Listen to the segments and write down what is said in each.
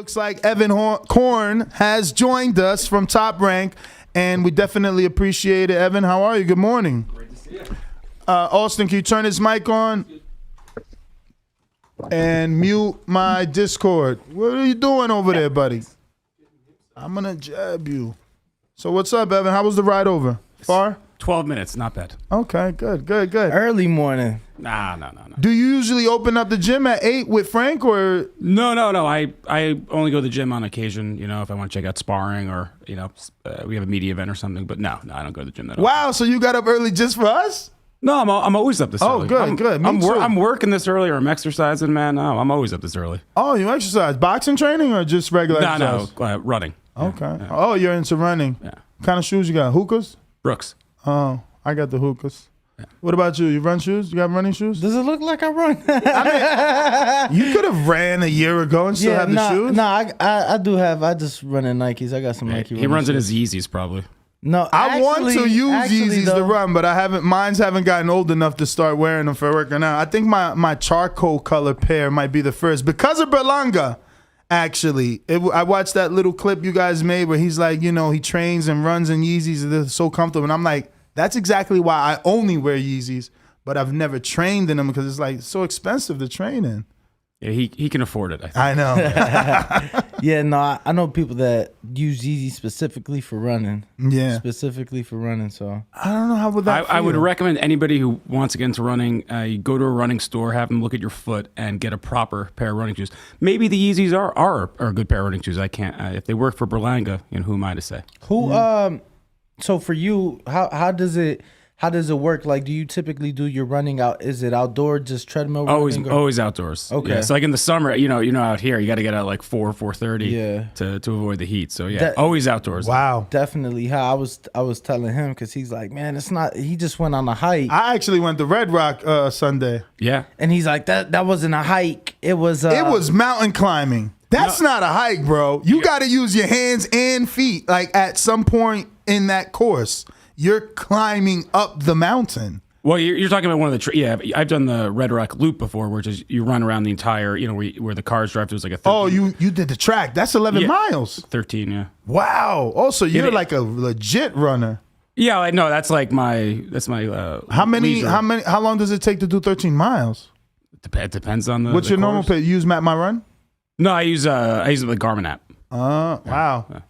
looks like Korn has joined us from Top Rank, and we definitely appreciate it. Evan, how are you? Good morning. Great to see you. Austin, can you turn his mic on? And mute my Discord. What are you doing over there, buddy? I'm going to jab you. So what's up, Evan? How was the ride over? Far? 12 minutes, not bad. Okay, good. Early morning. No. Do you usually open up the gym at 8 with Frank, or? No. I only go to the gym on occasion, you know, if I want to check out sparring or, you know, we have a media event or something. But no, I don't go to the gym that often. Wow, so you got up early just for us? No, I'm always up this early. Oh, good. Me too. I'm working this early, or I'm exercising, man. No, I'm always up this early. Oh, you exercise. Boxing training or just regular exercise? No, running. Okay. Yeah. Oh, you're into running. Yeah. What kind of shoes you got? Hookahs? Brooks. Oh, I got the hookahs. Yeah. What about you? You run shoes? You got running shoes? Does it look like I run? I mean, you could have ran a year ago and still have the shoes. No, I do have. I just run in Nikes. I got some Nike. He runs in shoes. his Yeezys probably. No, I want to use Yeezys to run, but mine's haven't gotten old enough to start wearing them for working out. I think my charcoal color pair might be the first because of Berlanga. Actually, I watched that little clip you guys made where he's like, you know, he trains and runs in Yeezys and they're so comfortable. And I'm like, that's exactly why I only wear Yeezys, but I've never trained in them because it's like so expensive to train in. Yeah, he can afford it, I think. I know. Yeah, no, I know people that use Yeezys specifically for running. Yeah. Specifically for running, so. I don't know how would that I would feel? recommend anybody who wants to get into running, you go to a running store, have them look at your foot, and get a proper pair of running shoes. Maybe the Yeezys are a good pair of running shoes. I can't. If they work for Berlanga, you know, who am I to say? So for you, how does it work? Like, do you typically do your running out? Is it outdoor, just treadmill running? Always outdoors. Okay. Yeah, so like in the summer, you know, out here, you got to get out like 4:30. Yeah. To avoid the heat. So yeah, always outdoors. Wow. Definitely. How I was telling him because he's like, man, it's not. He just went on a hike. I actually went to Red Rock Sunday. Yeah. And he's like, that wasn't a hike. It was mountain climbing. That's not a hike, bro. You got to use your hands and feet. Like at some point in that course, you're climbing up the mountain. Well, you're talking about one of the yeah. I've done the Red Rock Loop before, which is you run around the entire, you know, where the cars drive. There's like a 13, oh, you did the track. That's 11 miles. 13, yeah. Wow. Also, you're like a legit runner. Yeah, I know. That's my How long does it take to do 13 miles? It depends on the. What's your normal pace? You use Map My Run? No, I use the Garmin app. Wow. Yeah.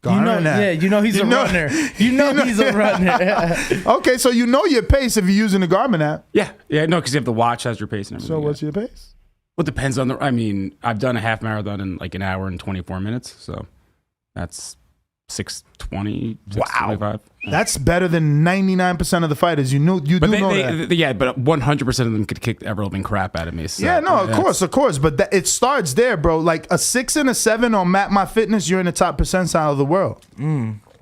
You know he's a runner. You know he's a runner. Okay, so you know your pace if you're using the Garmin app. Yeah, no, because you have the watch has your pace and everything. So what's your pace? Well, it depends on I mean, I've done a half marathon in like an hour and 24 minutes, so that's 6:20, 6:25. Wow. That's better than 99% of the fighters. You know that. Yeah, but 100% of them could kick the ever-living crap out of me. So, yeah, no, of course. But it starts there, bro. Like a 6 and a 7 on Map My Fitness, you're in the top percentile of the world.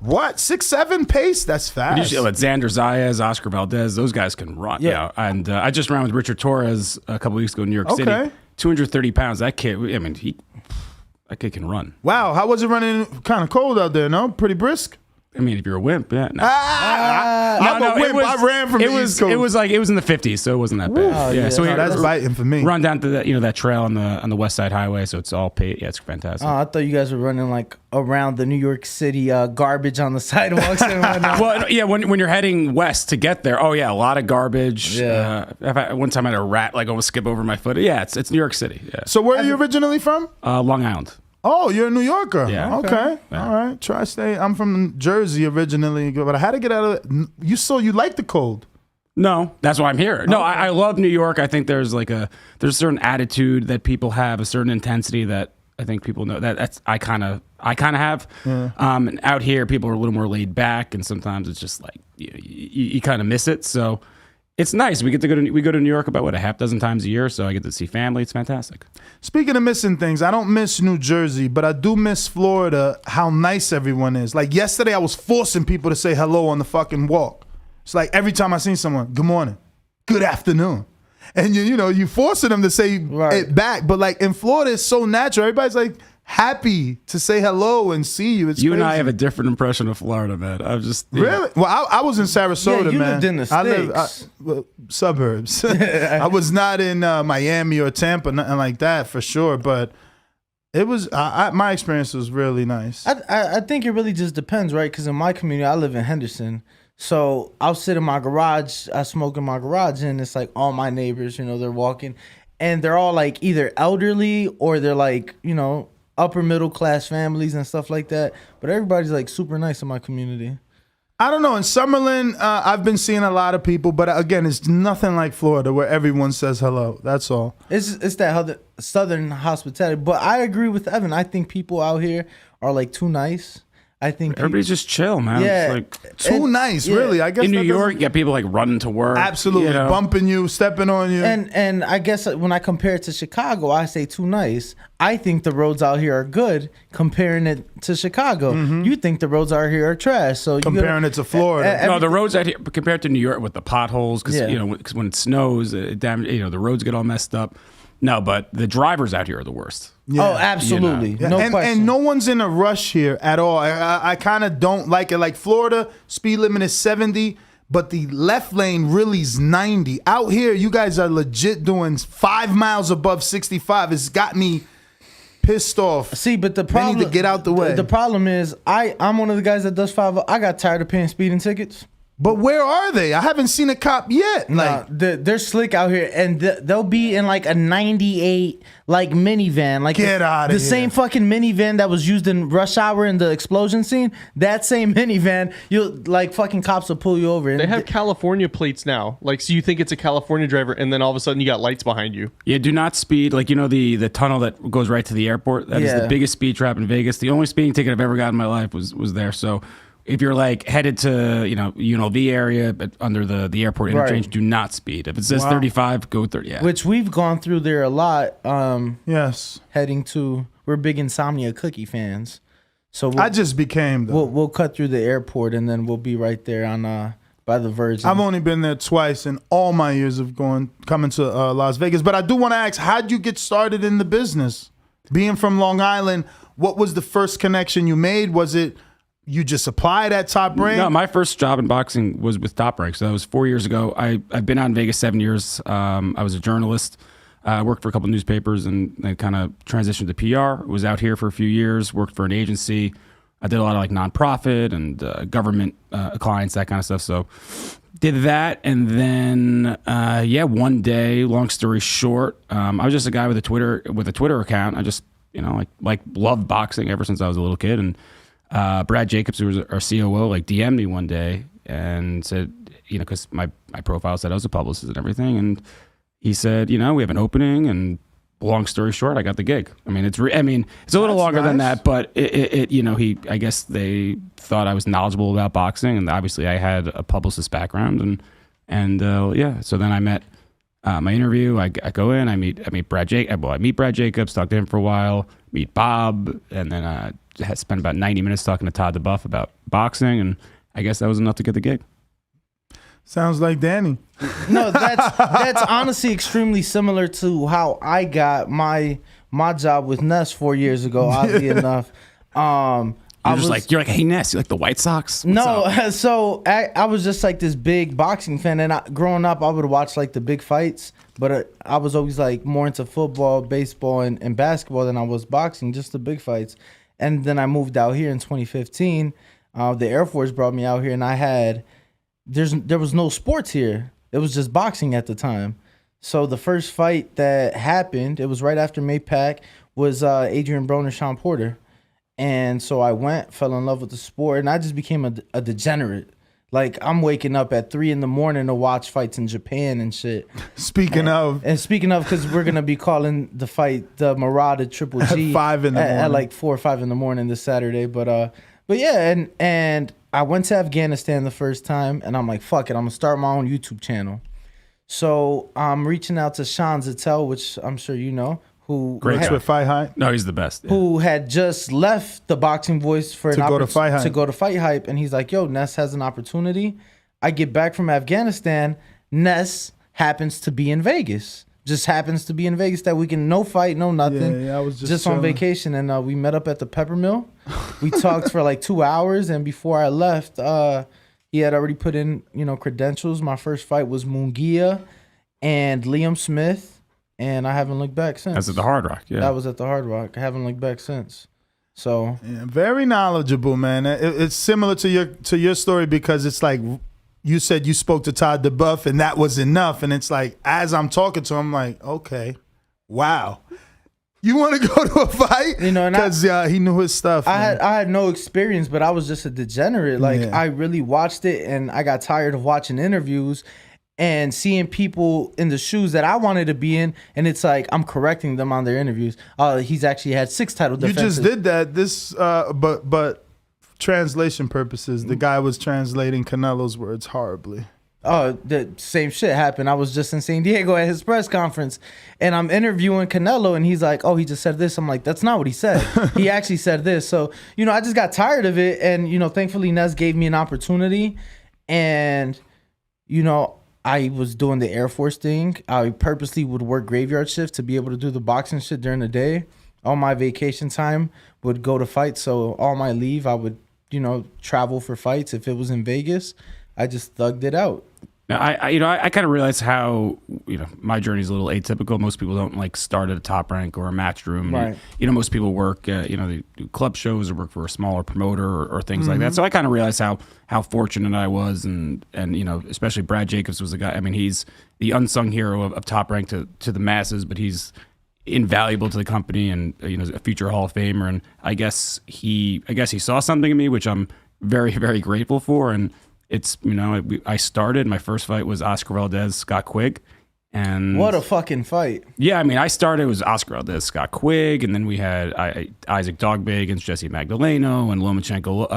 What? 6-7 pace? That's fast. Usually, like Xander Zayas, Oscar Valdez, those guys can run. Yeah. You know? And I just ran with Richard Torres a couple weeks ago in New York City. 230 pounds. That kid, I mean, that kid can run. Wow. How was it running? Kind of cold out there, no? Pretty brisk? I mean, if you're a wimp, yeah. No. I'm a wimp. I ran from the East Coast. It was in the 50s, so it wasn't that bad. Yeah, so that's biting for me. Run down to that trail on the West Side Highway, so it's all paid. Yeah, it's fantastic. I thought you guys were running like around the New York City garbage on the sidewalks and whatnot. Well, yeah, when you're heading west to get there, a lot of garbage. Yeah. One time I had a rat like almost skip over my foot. Yeah, it's New York City. Yeah. So where are you originally from? Long Island. Oh, you're a New Yorker. Yeah. Okay. Yeah. All right. Tri-state. I'm from Jersey originally, but I had to get out of it. You like the cold? No, that's why I'm here. No, I love New York. I think there's a certain attitude that people have, a certain intensity that I think people know that's I kind of have. Yeah. And out here, people are a little more laid back, and sometimes it's just like you kind of miss it. So it's nice. We go to New York about a half dozen times a year, so I get to see family. It's fantastic. Speaking of missing things, I don't miss New Jersey, but I do miss Florida, how nice everyone is. Like yesterday, I was forcing people to say hello on the fucking walk. It's like every time I see someone, good morning, good afternoon. And you forcing them to say it back. But like in Florida, it's so natural. Everybody's like happy to say hello and see you. It's you crazy. and I have a different impression of Florida, man. I'm just really. Well, I was in Sarasota, you man. lived in the States. Suburbs. I was not in Miami or Tampa, nothing like that for sure. But It was my experience was really nice. I think it really just depends, right? Because in my community, I live in Henderson. So I'll sit in my garage, I smoke in my garage, and it's like all my neighbors, they're walking. And they're all like either elderly or they're like, upper middle class families and stuff like that. But everybody's like super nice in my community. I don't know. In Summerlin, I've been seeing a lot of people, but again, it's nothing like Florida where everyone says hello. That's all. It's that southern hospitality. But I agree with Evan. I think people out here are like too nice. I think everybody's just chill, man. Yeah, it's like too nice, really. I guess in New York, you got people like running to work, absolutely bumping you, stepping on you. And I guess when I compare it to Chicago, I say too nice. I think the roads out here are good. Comparing it to Chicago, you think the roads out here are trash. So comparing it to Florida, no, the roads out here compared to New York with the potholes, because when it snows, the roads get all messed up. No, but the drivers out here are the worst. Yeah. Oh, absolutely. No question. And no one's in a rush here at all. I kind of don't like it. Like Florida, speed limit is 70, but the left lane really is 90. Out here, you guys are legit doing 5 miles above 65. It's got me pissed off. See, but the problem... I need to get out the way. The problem is, I'm one of the guys that does 5. I got tired of paying speeding tickets. But where are they? I haven't seen a cop yet. Like they're slick out here, and they'll be in like a '98 like minivan, like get out of here. The same fucking minivan that was used in Rush Hour in the explosion scene. That same minivan, fucking cops will pull you over. They have California plates now, so you think it's a California driver, and then all of a sudden you got lights behind you. Yeah, do not speed. The tunnel that goes right to the airport. That is the biggest speed trap in Vegas. The only speeding ticket I've ever got in my life was there. So. If you're headed to UNLV area, but under the airport interchange, do not speed. If it says 35, go 30. Yeah. Which we've gone through there a lot. Yes. We're big Insomnia Cookie fans, so I just became. We'll cut through the airport and then we'll be right there on by the Virgin. I've only been there twice in all my years of coming to Las Vegas, but I do want to ask, how'd you get started in the business? Being from Long Island, what was the first connection you made? Was it you just applied at Top Rank? No, my first job in boxing was with Top Rank. So that was 4 years ago. I've been out in Vegas 7 years. I was a journalist. I worked for a couple newspapers and I kind of transitioned to PR. Was out here for a few years, worked for an agency. I did a lot of nonprofit and government clients, that kind of stuff. So did that. And then, one day, long story short, I was just a guy with a Twitter account. I just, loved boxing ever since I was a little kid. And Brad Jacobs, who was our COO, DM'd me one day and said, because my profile said I was a publicist and everything, and he said, we have an opening, and long story short, I got the gig. I mean, it's a little longer than that, but I guess they thought I was knowledgeable about boxing, and obviously I had a publicist background, and so then I met. My interview, I go in, I meet Brad Jacobs. I meet Brad Jacobs, talk to him for a while, meet Bob, and then I spent about 90 minutes talking to Todd DeBuff about boxing, and I guess that was enough to get the gig. Sounds like Danny. No, that's honestly extremely similar to how I got my job with Ness 4 years ago. Oddly enough, you're like, hey Ness, you like the White Sox? So I was just this big boxing fan, and growing up, I would watch the big fights, but I was always more into football, baseball, and basketball than I was boxing, just the big fights. And then I moved out here in 2015. The Air Force brought me out here, and there was no sports here. It was just boxing at the time. So the first fight that happened, it was right after Maypac, was Adrian Broner, Sean Porter. And so I fell in love with the sport, and I just became a degenerate. I'm waking up at 3 a.m. to watch fights in Japan and shit. Speaking of, because we're gonna be calling the fight the Murata Triple G at 5 in the morning, at 4 or 5 in the morning this Saturday. But yeah, and I went to Afghanistan the first time, and I'm like, fuck it, I'm gonna start my own YouTube channel. So I'm reaching out to Sean Zettel, which I'm sure you know. Who great with Fight Hype? No, he's the best. Yeah. Who had just left the Boxing Voice to go to Fight Hype, and he's like, "Yo, Ness has an opportunity." I get back from Afghanistan. Ness happens to be in Vegas. Just happens to be in Vegas that weekend. No fight, no nothing. Yeah, I was just on vacation, and we met up at the Pepper Mill. We talked for 2 hours, and before I left, he had already put in credentials. My first fight was Munguia and Liam Smith. and I haven't looked back since. That's at the Hard Rock. Yeah, That was at the Hard Rock. I haven't looked back since. So Yeah, very knowledgeable, man. It's similar to your story because it's like you said you spoke to Todd DeBuff and that was enough. And it's like as I'm talking to him, I'm like, okay, wow. You want to go to a fight? You know, because he knew his stuff. I had no experience, but I was just a degenerate. Like I really watched it, and I got tired of watching interviews and seeing people in the shoes that I wanted to be in, and it's like I'm correcting them on their interviews. He's actually had 6 title defenses. You just did that. This, but translation purposes, the guy was translating Canelo's words horribly. Oh, the same shit happened. I was just in San Diego at his press conference, and I'm interviewing Canelo, and he's like, "Oh, he just said this." I'm like, "That's not what he said. He actually said this." So, you know, I just got tired of it, and you know, thankfully, Nez gave me an opportunity, and you know, I was doing the Air Force thing. I purposely would work graveyard shift to be able to do the boxing shit during the day. All my vacation time would go to fights. So all my leave, I would, you know, travel for fights. If it was in Vegas, I just thugged it out. Now, I kind of realized how, you know, my journey is a little atypical. Most people don't like start at a Top Rank or a Match Room. Right. You know, most people work, you know, they do club shows or work for a smaller promoter or things like that. So I kind of realized how fortunate I was, and you know, especially Brad Jacobs was the guy. I mean, he's the unsung hero of Top Rank to the masses, but he's invaluable to the company, and you know, a future Hall of Famer. And I guess he saw something in me, which I'm very, very grateful for. And it's, you know, I started, my first fight was Oscar Valdez, Scott Quigg. And what a fucking fight. Yeah, I mean, I started, it was Oscar Valdez, Scott Quigg, and then we had Isaac Dogbay against Jesse Magdaleno, and Lomachenko.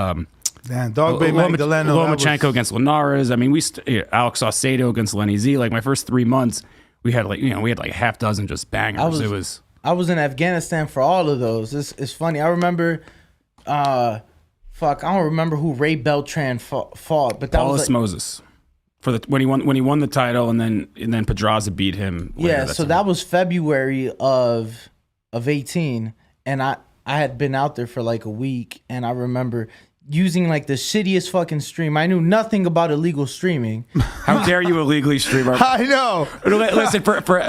Dogbay Magdaleno. Lomachenko against Linares. I mean, Alex Saucedo against Lenny Z. Like my first 3 months, we had like a half dozen just bangers. I was in Afghanistan for all of those. It's funny. I remember, I don't remember who Ray Beltran fought, but that Paulus was like, Moses when he won the title, and then Pedraza beat him. Yeah, so that was February of 18, and I had been out there for like a week, and I remember using like the shittiest fucking stream. I knew nothing about illegal streaming. How dare you illegally stream? I know. Listen, for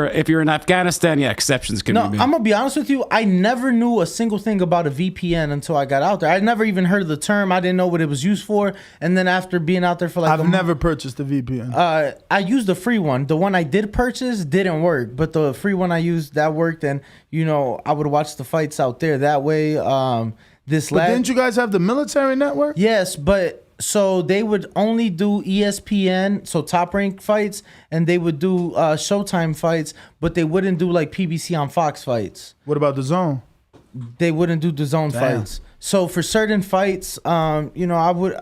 if you're in Afghanistan, yeah, exceptions can be made. I'm gonna be honest with you. I never knew a single thing about a VPN until I got out there. I never even heard of the term. I didn't know what it was used for. And then after being out there for like I've never purchased a VPN. I used the free one. The one I did purchase didn't work, but the free one I used, that worked. And you know, I would watch the fights out there that way. Didn't you guys have the military network? Yes, but so they would only do ESPN, so Top Rank fights, and they would do Showtime fights, but they wouldn't do like PBC on Fox fights. What about DAZN? They wouldn't do DAZN fights. So for certain fights, you know,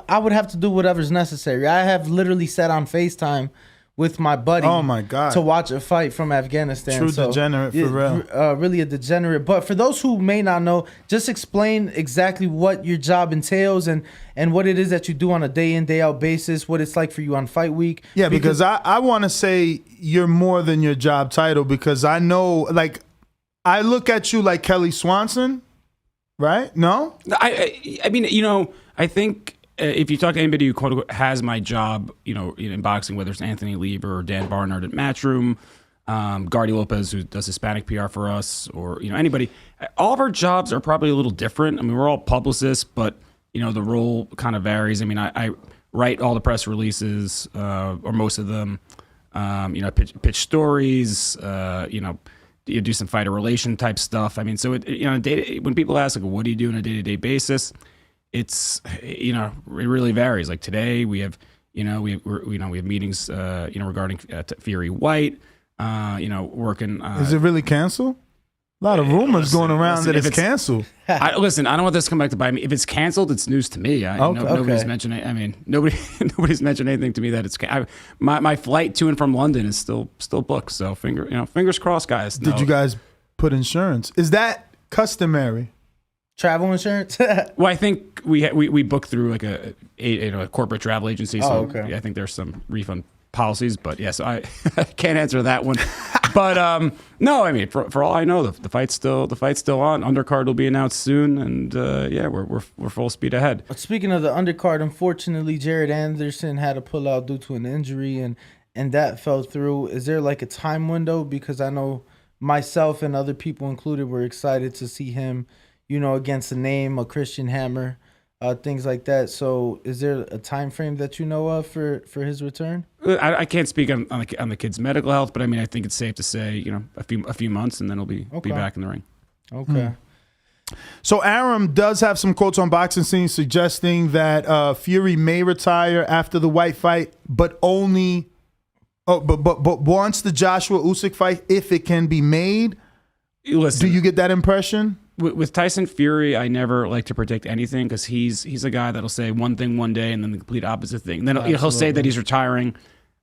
I would have to do whatever's necessary. I have literally sat on FaceTime with my buddy. Oh my God. To watch a fight from Afghanistan. True degenerate for real. Really a degenerate. But for those who may not know, just explain exactly what your job entails and what it is that you do on a day in, day out basis, what it's like for you on fight week. Yeah, because I want to say you're more than your job title, because I know, like, I look at you like Kelly Swanson, right? No? I mean, you know, I think if you talk to anybody who quote unquote has my job, you know, in boxing, whether it's Anthony Lever or Dan Barnard at Matchroom, Gardy Lopez, who does Hispanic PR for us, or, you know, anybody, all of our jobs are probably a little different. I mean, we're all publicists, but, you know, the role kind of varies. I mean, I write all the press releases, or most of them, you know, pitch stories, you know, you do some fighter relation type stuff. I mean, so you know, when people ask like, what do you do on a day-to-day basis? It's, you know, it really varies. Like today we have, you know, we have meetings, you know, regarding Fury White, you know, working. Is it really canceled? A lot of rumors going around that it's canceled. Listen, I don't want this to come back to bite me. If it's canceled, it's news to me. Nobody's mentioned it. I mean, nobody's mentioned anything to me that it's. My flight to and from London is still booked. So fingers crossed, guys. Did you guys put insurance? Is that customary? Travel insurance? Well, I think we booked through like a corporate travel agency. So okay. Yeah, I think there's some refund policies, but yes, I can't answer that one. But no, I mean, for all I know, the fight's still on. Undercard will be announced soon, and yeah, we're full speed ahead. Speaking of the undercard, unfortunately, Jared Anderson had to pull out due to an injury, and and that fell through. Is there like a time window? Because I know myself and other people included were excited to see him, against a name, a Christian Hammer, things like that. So is there a time frame that you know of for his return? I can't speak on the kid's medical health, but I mean, I think it's safe to say, a few months, and then he'll be back in the ring. Okay. So Arum does have some quotes on Boxing Scene suggesting that Fury may retire after the White fight, but only, but wants the Joshua Usyk fight if it can be made. Listen, do you get that impression? With Tyson Fury, I never like to predict anything because he's a guy that'll say one thing one day and then the complete opposite thing. And then he'll say that he's retiring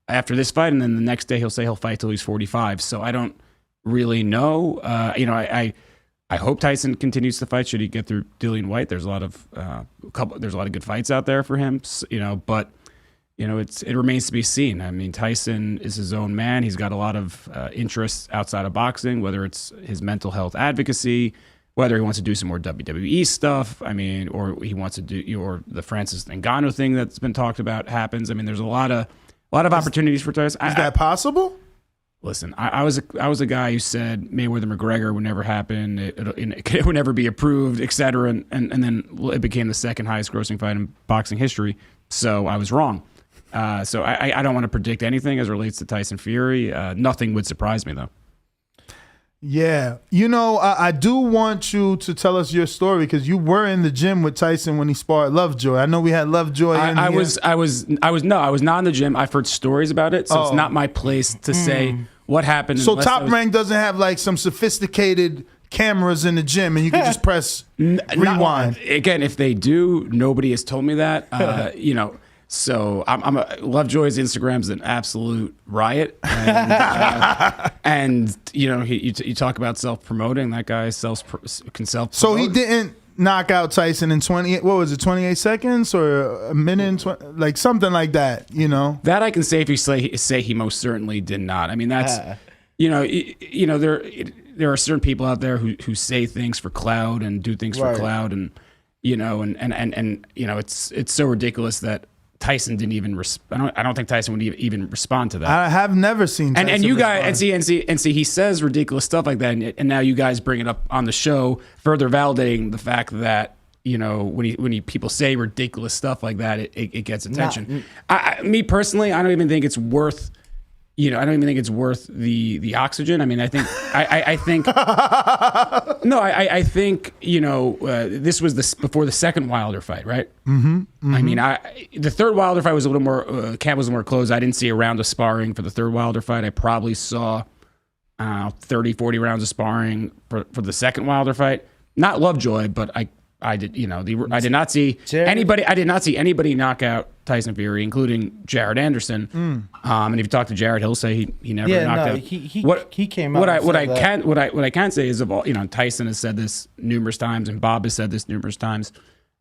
after this fight, and then the next day he'll say he'll fight till he's 45. So I don't really know. I hope Tyson continues to fight. Should he get through Dillian White? There's a lot of good fights out there for him. But it remains to be seen. I mean, Tyson is his own man. He's got a lot of interests outside of boxing, whether it's his mental health advocacy, whether he wants to do some more WWE stuff. I mean, or he wants to do, or the Francis Ngannou thing that's been talked about happens. I mean, there's a lot of opportunities for Tyson. Is that possible? Listen, I was a guy who said Mayweather McGregor would never happen, it would never be approved, etc. And then it became the second highest grossing fight in boxing history. So I was wrong. So I don't want to predict anything as it relates to Tyson Fury. Nothing would surprise me though. Yeah, I do want you to tell us your story because you were in the gym with Tyson when he sparred Lovejoy. I know we had Lovejoy. I was not in the gym. I've heard stories about it, so it's not my place to say what happened. So Top Rank doesn't have like some sophisticated cameras in the gym, and you can just press rewind. Again, if they do, nobody has told me that. So Lovejoy's Instagram's an absolute riot, and you talk about self-promoting. That guy can self-promote. So he didn't knock out Tyson in 28 seconds or a minute and 20, like something like that. That I can safely say he most certainly did not. I mean, that's there are certain people out there who say things for clout and do things for clout, and it's so ridiculous that Tyson didn't even. I don't think Tyson would even respond to that. I have never seen. Tyson and you guys and see he says ridiculous stuff like that, and now you guys bring it up on the show, further validating the fact that when people say ridiculous stuff like that, it gets attention. Me personally, I don't even think it's worth. I don't even think it's worth the oxygen. I mean, I think this was before the second Wilder fight, right? Mm-hmm. I mean, the third Wilder fight was a little more camp was more closed. I didn't see a round of sparring for the third Wilder fight. I probably saw 30, 40 rounds of sparring for the second Wilder fight. Not Lovejoy, but I did. I did not see anybody. I did not see anybody knock out Tyson Fury, including Jared Anderson. And if you talk to Jared, he'll say he never knocked out. He came out. What I can say is Tyson has said this numerous times, and Bob has said this numerous times.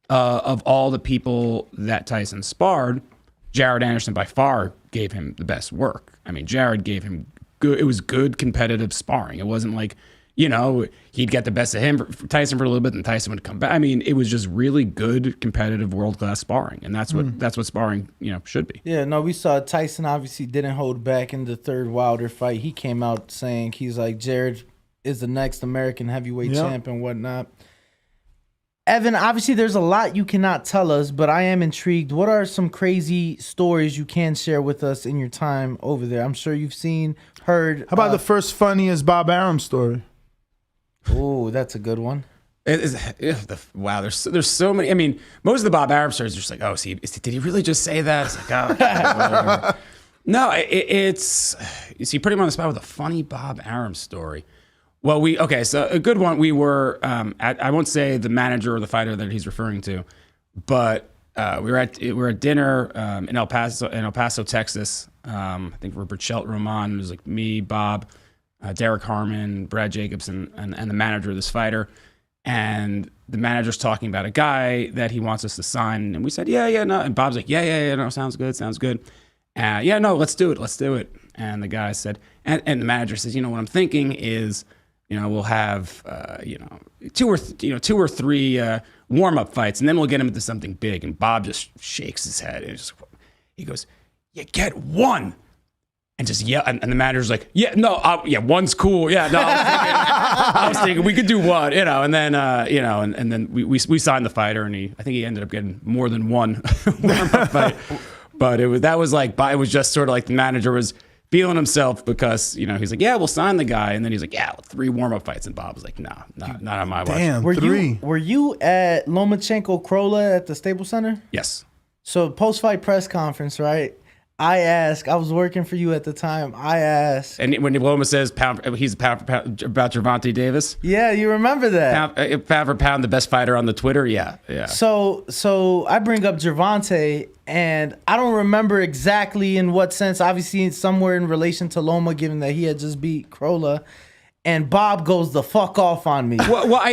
Of all the people that Tyson sparred, Jared Anderson by far gave him the best work. I mean, Jared gave him good. It was good competitive sparring. It wasn't like. He'd get the best of him for Tyson for a little bit, and Tyson would come back. I mean, it was just really good, competitive, world-class sparring, and that's what sparring, should be. Yeah, no, we saw Tyson obviously didn't hold back in the third Wilder fight. He came out saying he's like, Jared is the next American heavyweight champ and whatnot. Evan, obviously there's a lot you cannot tell us, but I am intrigued. What are some crazy stories you can share with us in your time over there? I'm sure you've heard. How about the first funniest Bob Arum story? Oh, that's a good one. Wow, there's so many. I mean, most of the Bob Arum stories are just like, oh, did he really just say that? It's like, oh, whatever. No, it's you see, put him on the spot with a funny Bob Arum story. Well, so a good one. We were I won't say the manager or the fighter that he's referring to, but we were at dinner in El Paso, Texas. I think Rupert Shelton Roman. It was like me, Bob. Derek Harmon, Brad Jacobson, and the manager of this fighter. And the manager's talking about a guy that he wants us to sign. And we said, yeah, no. And Bob's like, yeah, no, sounds good. No, let's do it. And the guy said, and the manager says, what I'm thinking is, we'll have, two or three warm-up fights, and then we'll get him into something big. And Bob just shakes his head. He goes, you get one. and just yell. And the manager's like, yeah, no, yeah, one's cool. Yeah, no, I was thinking we could do one, and then, and then we signed the fighter, and I think he ended up getting more than one warm-up fight. But it was just sort of like the manager was feeling himself because, he's like, yeah, we'll sign the guy. And then he's like, yeah, 3 warm-up fights. And Bob was like, no, not on my watch. Damn, 3. Were you at Lomachenko Krola at the Staples Center? Yes. So post-fight press conference, right? I was working for you at the time. I asked. And when Loma says he's pound for pound about Gervonta Davis. Yeah, you remember that. Pound for pound, the best fighter on the Twitter. Yeah. So I bring up Gervonta, and I don't remember exactly in what sense. Obviously, somewhere in relation to Loma, given that he had just beat Krola. And Bob goes the fuck off on me. Well, I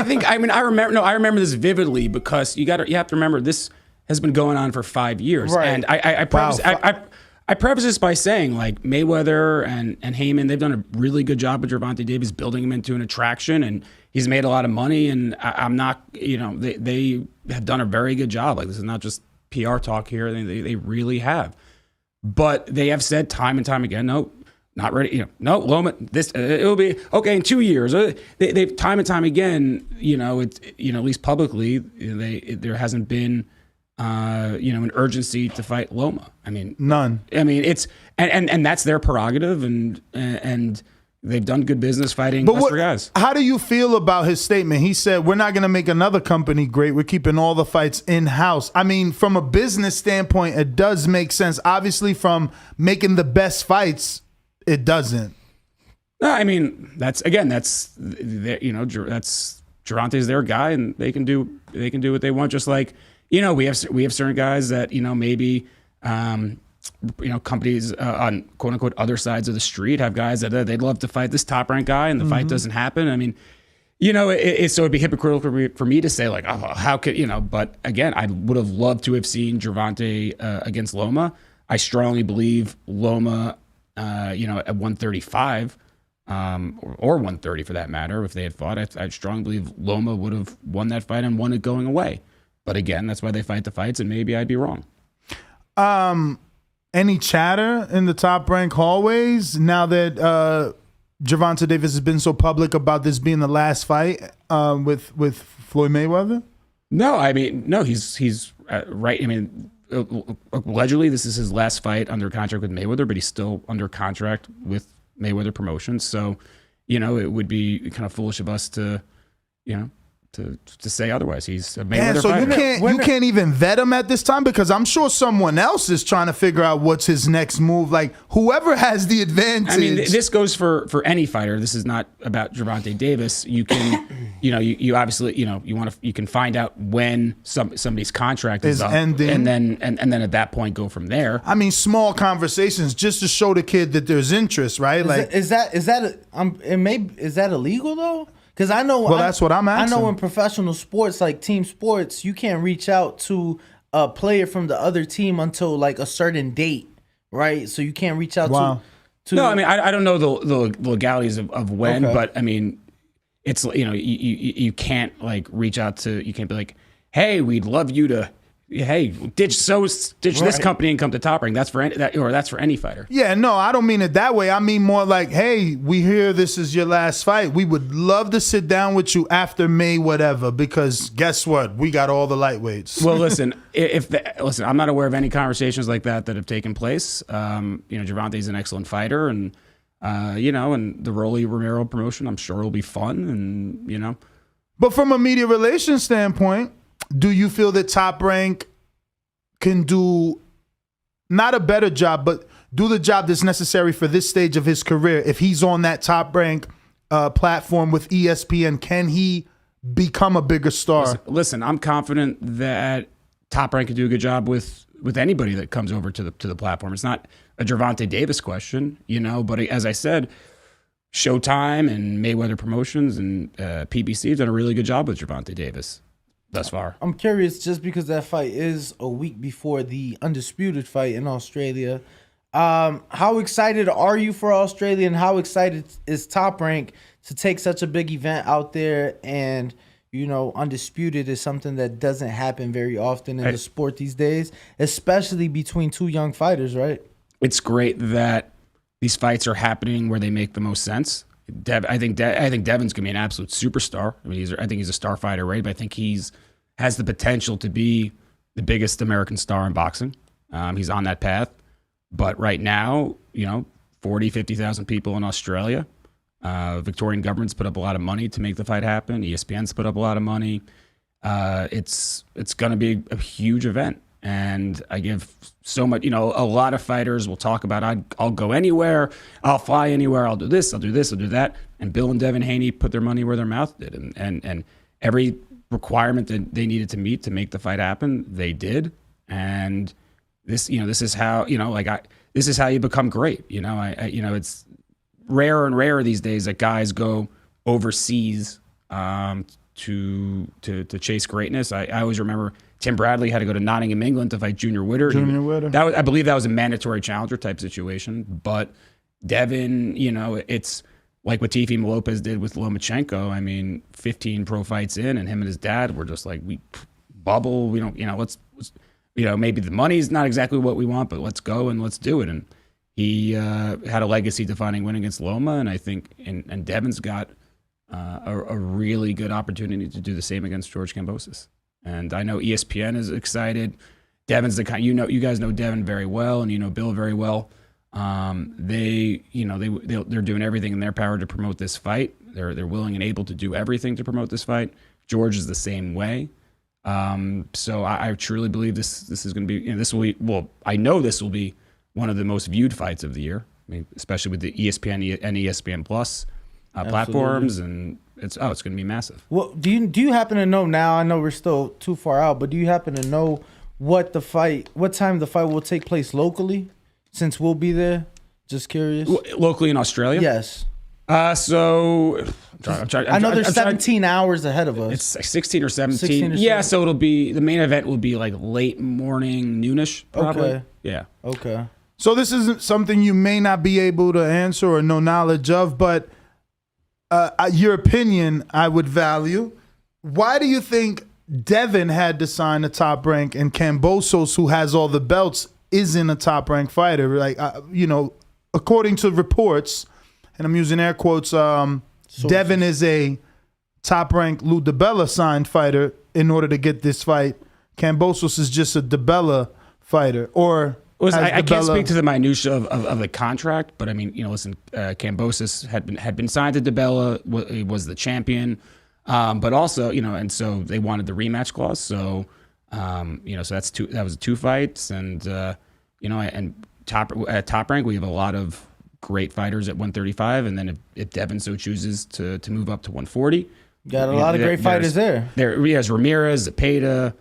remember this vividly because you have to remember this has been going on for 5 years. Right. And I preface this by saying, like, Mayweather and Heyman, they've done a really good job with Gervonta Davis, building him into an attraction, and he's made a lot of money. And I'm not, they have done a very good job. Like, this is not just PR talk here. They really have. But they have said time and time again, no, not ready. No, Loma, this it'll be okay in 2 years. They've time and time again, at least publicly, there hasn't been an urgency to fight Loma. I mean, none. I mean, it's and that's their prerogative, and they've done good business fighting lesser guys. How do you feel about his statement? He said, "We're not going to make another company great. We're keeping all the fights in house." I mean, from a business standpoint, it does make sense. Obviously, from making the best fights, it doesn't. No, I mean, that's Gervonta's their guy, and they can do what they want, just like. We have certain guys that maybe companies on quote unquote other sides of the street have guys that they'd love to fight this top ranked guy, and the fight doesn't happen. I mean, so it'd be hypocritical for me to say like, oh, how could But again, I would have loved to have seen Gervonta against Loma. I strongly believe Loma, at 135. Or 130 for that matter, if they had fought, I strongly believe Loma would have won that fight and won it going away. But again, that's why they fight the fights, and maybe I'd be wrong. Any chatter in the Top Rank hallways now that Gervonta Davis has been so public about this being the last fight with Floyd Mayweather? No, I mean, no, he's right. I mean, allegedly this is his last fight under contract with Mayweather, but he's still under contract with Mayweather Promotions. So, it would be kind of foolish of us to say otherwise. He's a Mayweather fighter. You can't even vet him at this time, because I'm sure someone else is trying to figure out what's his next move. Like, whoever has the advantage. I mean, this goes for any fighter. This is not about Gervonta Davis. You can, you obviously, you can find out when somebody's contract is up, ending, and then at that point go from there. I mean, small conversations just to show the kid that there's interest, right? Is that illegal though? Because I know. Well, that's what I'm asking. I know in professional sports, like team sports, you can't reach out to a player from the other team until like a certain date, right? So you can't reach out to. No, I mean, I don't know the legalities of when, but I mean, it's you can't like reach out to. You can't be like, hey, we'd love you to. Hey, ditch this company and come to Top Rank. That's for any fighter. Yeah, no, I don't mean it that way. I mean more like, hey, we hear this is your last fight. We would love to sit down with you after May whatever, because guess what? We got all the lightweights. Well, listen, I'm not aware of any conversations like that have taken place. Gervonta's an excellent fighter, and and the Rolly Romero promotion, I'm sure will be fun, and But from a media relations standpoint, do you feel that Top Rank can do not a better job, but do the job that's necessary for this stage of his career? If he's on that Top Rank platform with ESPN, can he become a bigger star? Listen, I'm confident that Top Rank can do a good job with anybody that comes over to the platform. It's not a Gervonta Davis question, but as I said, Showtime and Mayweather Promotions and PBC have done a really good job with Gervonta Davis thus far. I'm curious, just because that fight is a week before the undisputed fight in Australia. How excited are you for Australia, and how excited is Top Rank to take such a big event out there? And undisputed is something that doesn't happen very often in the sport these days, especially between two young fighters, right? It's great that these fights are happening where they make the most sense. I think Devon's gonna be an absolute superstar. I mean, I think he's a star fighter, right? But I think has the potential to be the biggest American star in boxing. He's on that path. But right now, 40, 50,000 people in Australia. Victorian government's put up a lot of money to make the fight happen. ESPN's put up a lot of money. It's going to be a huge event. And I give so much, a lot of fighters will talk about, I'll go anywhere, I'll fly anywhere, I'll do this, I'll do this, I'll do that. And Bill and Devin Haney put their money where their mouth did. And every requirement that they needed to meet to make the fight happen, they did. And this is how, this is how you become great. It's rarer and rarer these days that guys go overseas to chase greatness. I always remember Tim Bradley had to go to Nottingham, England to fight Junior Witter. I believe that was a mandatory challenger type situation. But Devin, it's like what Teofimo Lopez did with Lomachenko. I mean, 15 pro fights in, and him and his dad were just like, we bubble. We don't, let's maybe the money's not exactly what we want, but let's go and let's do it. And he had a legacy-defining win against Loma, and I think, and Devin's got a really good opportunity to do the same against George Kambosos. And I know ESPN is excited. Devin's the kind, you guys know Devin very well, and you know Bill very well. They're doing everything in their power to promote this fight. They're willing and able to do everything to promote this fight. George is the same way. So I truly believe this is going to be, I know this will be one of the most viewed fights of the year. I mean, especially with the ESPN and ESPN Plus platforms, and it's going to be massive. Well, do you happen to know now? I know we're still too far out, but do you happen to know what time the fight will take place locally? Since we'll be there, just curious. Locally in Australia? Yes. So I know there's 17 hours ahead of us. It's 16 or 17. Yeah, so it'll be, the main event will be like late morning, noonish, probably. Okay. Yeah. Okay. So this isn't something you may not be able to answer or know knowledge of, but your opinion I would value. Why do you think Devin had to sign a top rank and Kambosos, who has all the belts, isn't a top ranked fighter? Like, according to reports, and I'm using air quotes, Devin is a top ranked Lou DiBella signed fighter in order to get this fight. Kambosos is just a DiBella fighter, or I can't speak to the minutia of the contract, but I mean, listen, Kambosos had been signed to DiBella, was the champion, but also, and so they wanted the rematch clause. So, so that was 2 fights, and and top rank, we have a lot of great fighters at 135, and then if Devin so chooses to move up to 140, got a lot of great fighters there. He has Ramirez, Zepeda.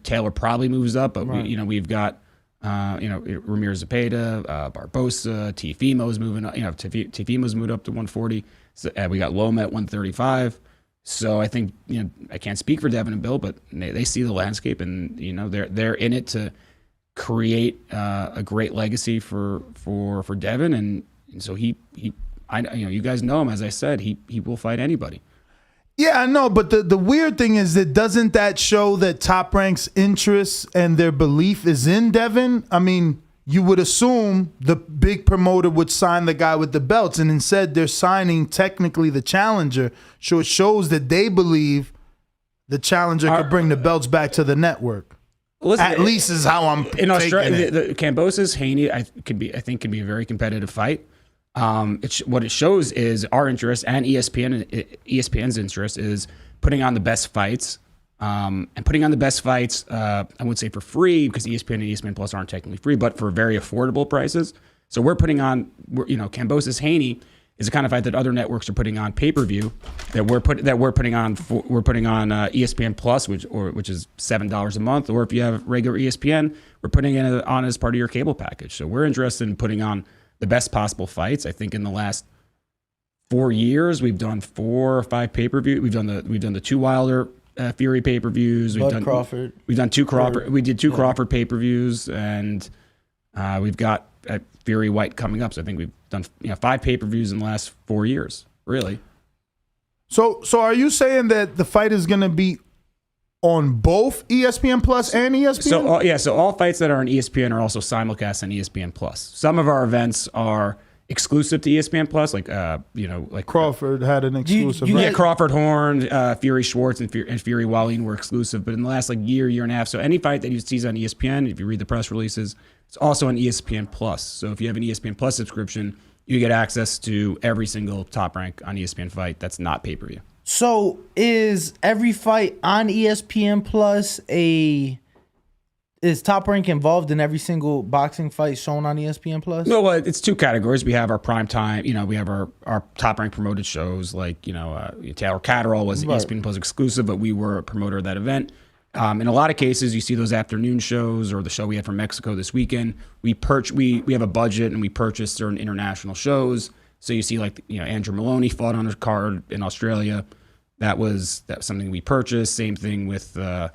Taylor probably moves up, but right. We've got Ramirez, Zepeda, Barbosa, Teofimo's moving up. Teofimo's moved up to 140. So, we got Loma at 135. So I think I can't speak for Devin and Bill, but they see the landscape, and they're in it to create a great legacy for Devin, and so you guys know him, as I said, he will fight anybody. Yeah, I know, but the weird thing is that doesn't that show that Top Rank's interest and their belief is in Devin? I mean, you would assume the big promoter would sign the guy with the belts, and instead they're signing technically the challenger. So it shows that they believe the challenger could bring the belts back to the network. Listen, at least is how I'm in Australia. The Kambosos-Haney, I think can be a very competitive fight. What it shows is our interest and ESPN's interest is putting on the best fights, and putting on the best fights. I wouldn't say for free, because ESPN and ESPN Plus aren't technically free, but for very affordable prices. So we're putting on, Kambosos-Haney is the kind of fight that other networks are putting on pay-per-view that we're putting on ESPN Plus, which is $7 a month, or if you have regular ESPN, we're putting it on as part of your cable package. So we're interested in putting on the best possible fights. I think in the last 4 years we've done 4 or 5 pay-per-view. We've done the 2 Wilder Fury pay-per-views. We did 2 Crawford pay-per-views, and we've got Fury White coming up. So I think we've done 5 pay-per-views in the last 4 years, really. So are you saying that the fight is going to be on both ESPN Plus and ESPN? So all fights that are on ESPN are also simulcast on ESPN Plus. Some of our events are exclusive to ESPN Plus, like Crawford had an exclusive. Yeah, Crawford Horn, Fury Schwartz, and Fury Wallin were exclusive. But in the last year and a half, so any fight that you see on ESPN, if you read the press releases, it's also on ESPN Plus. So if you have an ESPN Plus subscription, you get access to every single Top Rank on ESPN fight that's not pay-per-view. So is every fight on ESPN Plus is Top Rank involved in every single boxing fight shown on ESPN Plus? No, well, it's two categories. We have our prime time, we have our Top Rank promoted shows like, Taylor Catterall was ESPN Plus exclusive, but we were a promoter of that event. In a lot of cases, you see those afternoon shows or the show we had from Mexico this weekend. We have a budget and we purchase certain international shows. So you see Andrew Maloney fought on a card in Australia. That was something we purchased. Same thing with we a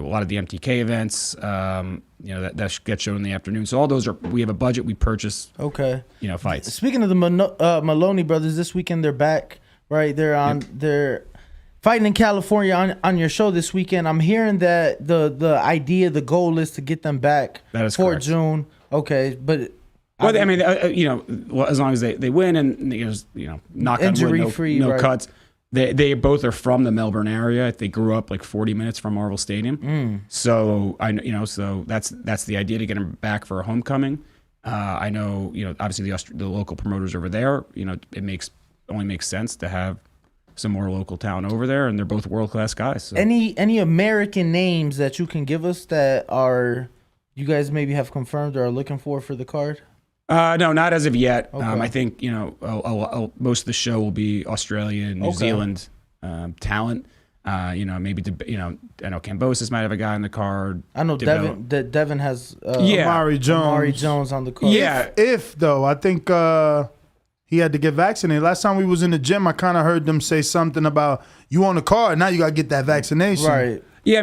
lot of the MTK events, that get shown in the afternoon. So all those we have a budget, we purchase. Okay. Fights. Speaking of the Maloney brothers, this weekend they're back, right? They're fighting in California on your show this weekend. I'm hearing that the goal is to get them back for correct. June. Okay, but. Well, as long as they win and knock on wood, injury-free, no right. cuts. They both are from the Melbourne area. They grew up 40 minutes from Marvel Stadium. So so that's the idea, to get them back for a homecoming. I know, obviously the local promoters over there. It only makes sense to have some more local talent over there, and they're both world-class guys. So. Any American names that you can give us that you guys maybe have confirmed or are looking for the card? No, not as of yet. Okay. I think most of the show will be Australia and New Zealand talent. Maybe I know Kambosos might have a guy on the card. I know Devin has Amari Jones on the card. Yeah, if though I think he had to get vaccinated. Last time we was in the gym, I kind of heard them say something about you on the card, now you got to get that vaccination. Right. Yeah,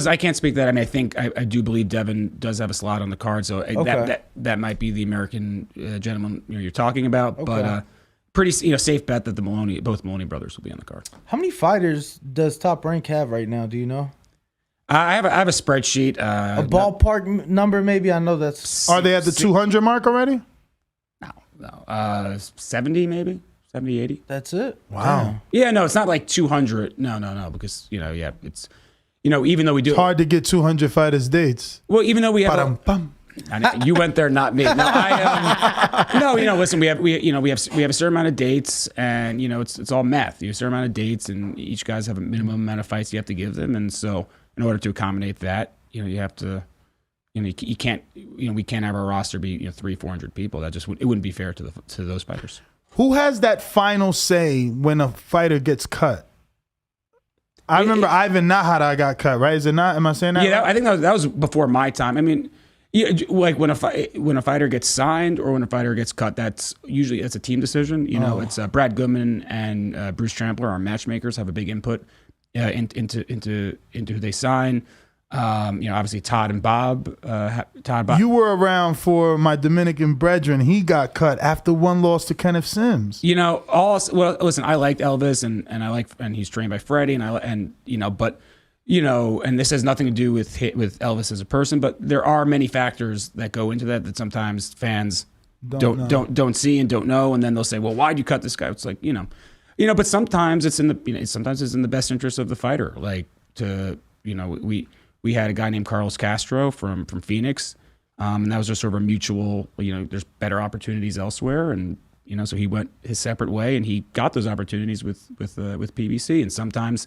I can't speak to that. I think I do believe Devin does have a slot on the card, so that might be the American gentleman you're talking about. Okay. But pretty safe bet that both Maloney brothers will be on the card. How many fighters does Top Rank have right now? Do you know? I have a spreadsheet. A ballpark number, maybe. I know that's. Are they at the 200 mark already? No. 70 maybe. 70, 80. That's it. Wow. Yeah, no, it's not like 200. No, because it's. Even though we do, it's hard to get 200 fighters dates. Well, even though we have, you went there, not me. No, listen, we have a certain amount of dates, and it's all math. You have a certain amount of dates, and each guys have a minimum amount of fights you have to give them, and so in order to accommodate that, you have to, you can't, we can't have our roster be 300-400 people. That it wouldn't be fair to those fighters. Who has that final say when a fighter gets cut? I remember Ivan Nahara got cut, right? Is it not? Am I saying that? Yeah, right? I think that was before my time. I mean, when a fighter gets signed or when a fighter gets cut, that's usually a team decision. It's Brad Goodman and Bruce Trampler, our matchmakers, have a big input into who they sign. Obviously Todd and Bob. You were around for my Dominican brethren. He got cut after one loss to Kenneth Sims. Listen, I liked Elvis and he's trained by Freddie and this has nothing to do with Elvis as a person, but there are many factors that go into that sometimes fans don't see and don't know, and then they'll say, well, why'd you cut this guy? It's like, but sometimes it's in the best interest of the fighter. We had a guy named Carlos Castro from Phoenix, and that was just sort of a mutual, there's better opportunities elsewhere, and so he went his separate way, and he got those opportunities with PBC. And sometimes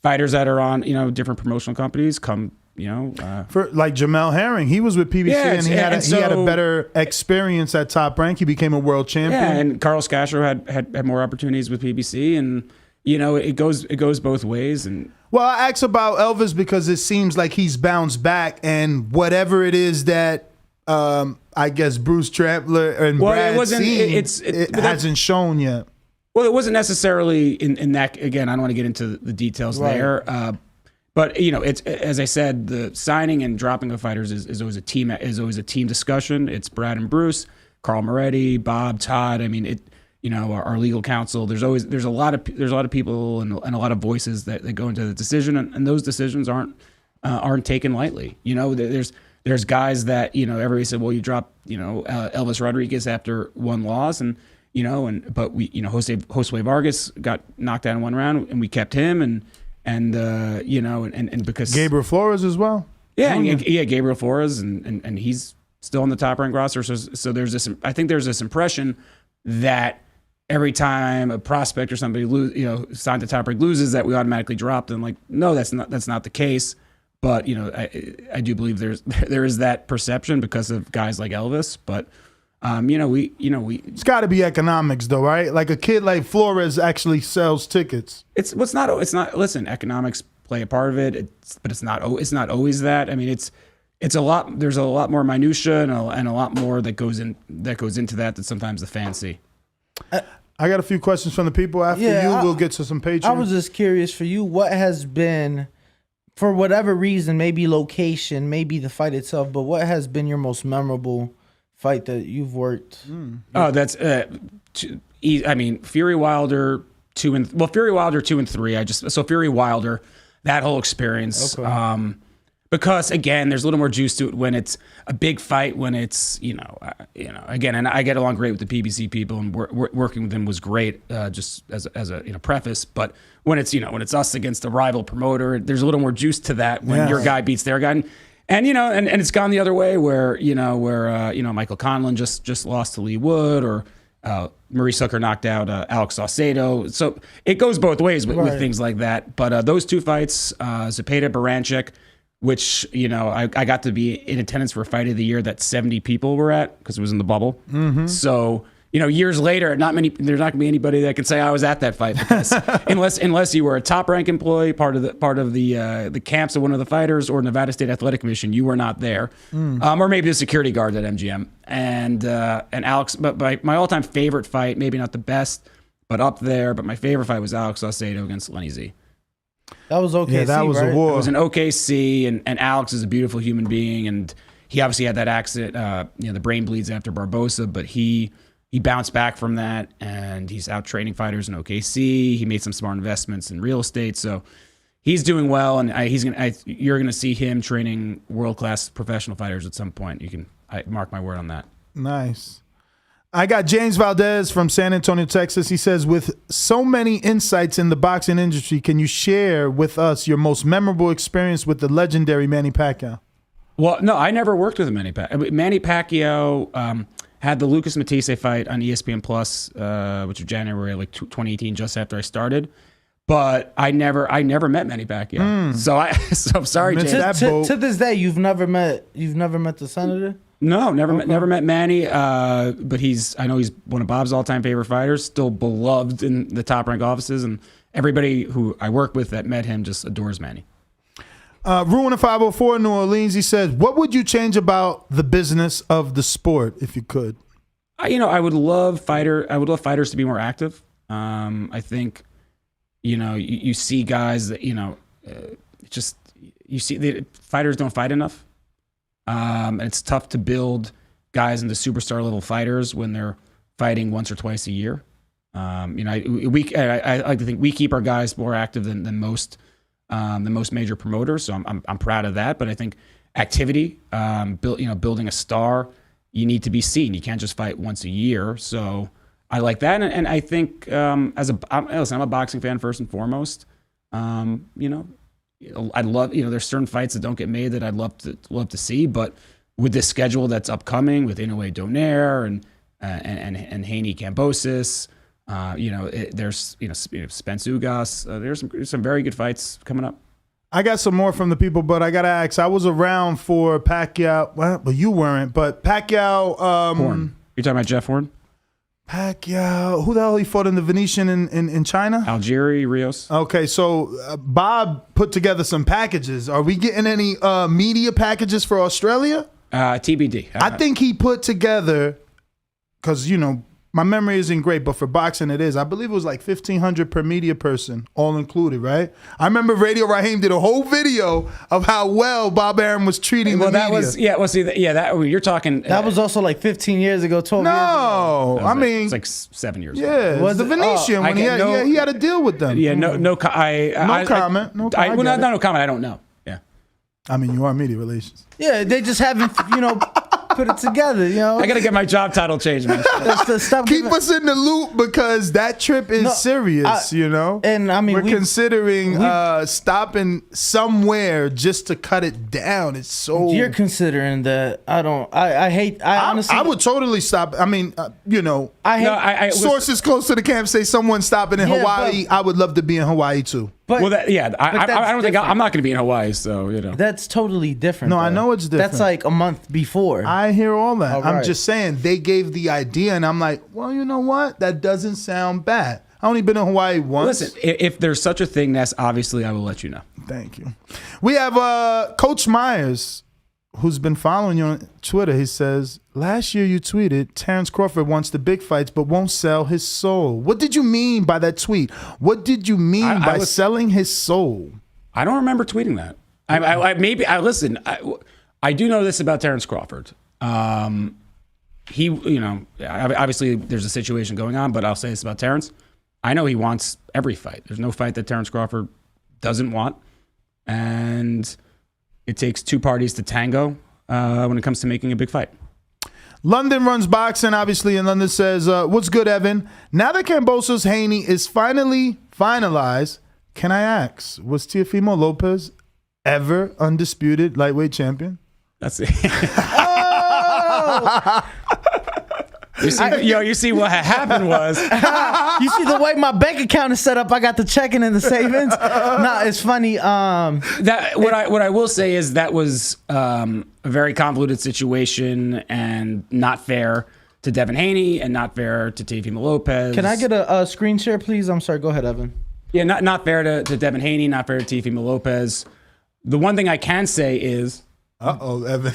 fighters that are on different promotional companies come, for like Jamel Herring, he was with PBC, and he had a better experience at Top Rank. He became a world champion. Yeah, and Carlos Castro had more opportunities with PBC, and it goes both ways. And well, I asked about Elvis because it seems like he's bounced back, and whatever it is that I guess Bruce Trampler and Brad it hasn't shown yet. Well, it wasn't necessarily in that. Again, I don't want to get into the details there. But it's, as I said, the signing and dropping of fighters is always a team discussion. It's Brad and Bruce, Carl Moretti, Bob, Todd. I mean, our legal counsel. There's a lot of people and a lot of voices that go into the decision, and those decisions aren't taken lightly. There's guys that everybody said, well, you dropped Elvis Rodriguez after one loss, but Jose Vargas got knocked out in one round, and we kept him, and because Gabriel Flores as well. Yeah, Gabriel Flores, and he's still on the top ranked roster. So there's this. I think there's this impression that every time a prospect or somebody signed to top rank loses, that we automatically drop them. Like, no, that's not the case. But I do believe there is that perception because of guys like Elvis. But it's got to be economics though, right? Like a kid like Flores actually sells tickets. It's not. Listen, economics play a part of it. But it's not always that. I mean, it's a lot. There's a lot more minutia and a lot more that goes into that sometimes the fans see. I got a few questions from the people. After we'll get to some Patreon. I was just curious for you, what has been, for whatever reason, maybe location, maybe the fight itself, but what has been your most memorable fight that you've worked? Oh, that's Fury Wilder 2 and Fury Wilder 2 and 3. Fury Wilder, that whole experience. Okay. Because again, there's a little more juice to it when it's a big fight. When it's again, and I get along great with the PBC people, and working with them was great. Just as a preface, but when it's us against a rival promoter, there's a little more juice to that when your guy beats their guy, and it's gone the other way where Michael Conlon just lost to Lee Wood, or Maurice Hooker knocked out Alex Saucedo. So it goes both ways with things like that. But those two fights, Zepeda Baranchik, which, I got to be in attendance for a fight of the year that 70 people were at because it was in the bubble. Mm-hmm. So, years later, there's not going to be anybody that can say I was at that fight because unless you were a top rank employee, part of the camps of one of the fighters or Nevada State Athletic Commission, you were not there. Or maybe the security guard at MGM. And Alex, but my all-time favorite fight, maybe not the best, but up there, but my favorite fight was Alex Saucedo against Lenny Z. That was OKC, that was right? a war. It was an OKC, and Alex is a beautiful human being, and he obviously had that accident, the brain bleeds after Barbosa, but he bounced back from that, and he's out training fighters in OKC. He made some smart investments in real estate, so he's doing well, and you're gonna see him training world-class professional fighters at some point. I mark my word on that. Nice. I got James Valdez from San Antonio, Texas. He says, with so many insights in the boxing industry, can you share with us your most memorable experience with the legendary Manny Pacquiao? Well, no, I never worked with Manny Pacquiao. Manny Pacquiao had the Lucas Matisse fight on ESPN Plus, which was January 2018, just after I started. But I never met Manny Pacquiao. So I'm sorry, James. To this day, you've never met the senator? No, never met Manny. But I know he's one of Bob's all-time favorite fighters, still beloved in the top-ranked offices, and everybody who I work with that met him just adores Manny. Ruin a 504 New Orleans. He says, what would you change about the business of the sport if you could? I would love fighters to be more active. I think, you see guys that, you see the fighters don't fight enough. And it's tough to build guys into superstar level fighters when they're fighting once or twice a year. I like to think we keep our guys more active than most major promoters. So I'm proud of that. But I think activity, building a star, you need to be seen. You can't just fight once a year. So I like that. And I think I'm a boxing fan first and foremost. I'd love, there's certain fights that don't get made that I'd love to see, but with this schedule that's upcoming with Inoue Donaire and Haney Kambosos, there's Spence Ugas, there's some very good fights coming up. I got some more from the people, but I gotta ask. I was around for Pacquiao. Well, you weren't, but Pacquiao. Horn. You talking about Jeff Horn? Pacquiao, who the hell he fought in the Venetian in China? Algieri, Rios. Okay, so Bob put together some packages. Are we getting any media packages for Australia? TBD. I think he put together, because, my memory isn't great, but for boxing it is. I believe it was like $1,500 per media person, all included, right? I remember Radio Raheem did a whole video of how well Bob Arum was treating the media. That was you're talking. That was also like 15 years ago, 12 years ago. No, I mean, it's like 7 years ago. yeah, was the Venetian when he had to deal with them. Yeah, no comment. No comment. No comment. I don't know. Yeah, I mean, you are media relations. Yeah, they just haven't, put it together, I gotta get my job title changed, man. Keep us in the loop because that trip is serious, And I mean, we're considering stopping somewhere just to cut it down. It's so. You're considering that. Honestly, I would totally stop. I mean, sources close to the camp say someone stopping in Hawaii. I would love to be in Hawaii too. But, I don't think I'm not going to be in Hawaii, so That's totally different. No, though. I know it's different. That's like a month before. I hear all that. All I'm right. just saying they gave the idea, and I'm like, well, you know what? That doesn't sound bad. I only been in Hawaii once. Listen, if there's such a thing, Ness, obviously I will let you know. Thank you. We have Coach Myers, who's been following you on Twitter. He says, last year you tweeted, Terrence Crawford wants the big fights but won't sell his soul. What did you mean by that tweet? What did you mean by selling his soul? I don't remember tweeting that. Listen, I do know this about Terrence Crawford. He, obviously there's a situation going on, but I'll say this about Terrence. I know he wants every fight. There's no fight that Terrence Crawford doesn't want. And it takes two parties to tango when it comes to making a big fight. London runs boxing, obviously, and London says, what's good, Evan? Now that Kambosos-Haney is finally finalized, can I ask, was Teofimo Lopez ever undisputed lightweight champion? That's it. You see what happened was you see the way my bank account is set up. I got the checking and the savings. No, it's funny. What I will say is that was a very convoluted situation and not fair to Devin Haney and not fair to Teofimo Lopez. Can I get a screen share, please? I'm sorry. Go ahead, Evan. Yeah, not fair to Devin Haney, not fair to Teofimo Lopez. The one thing I can say is, Evan.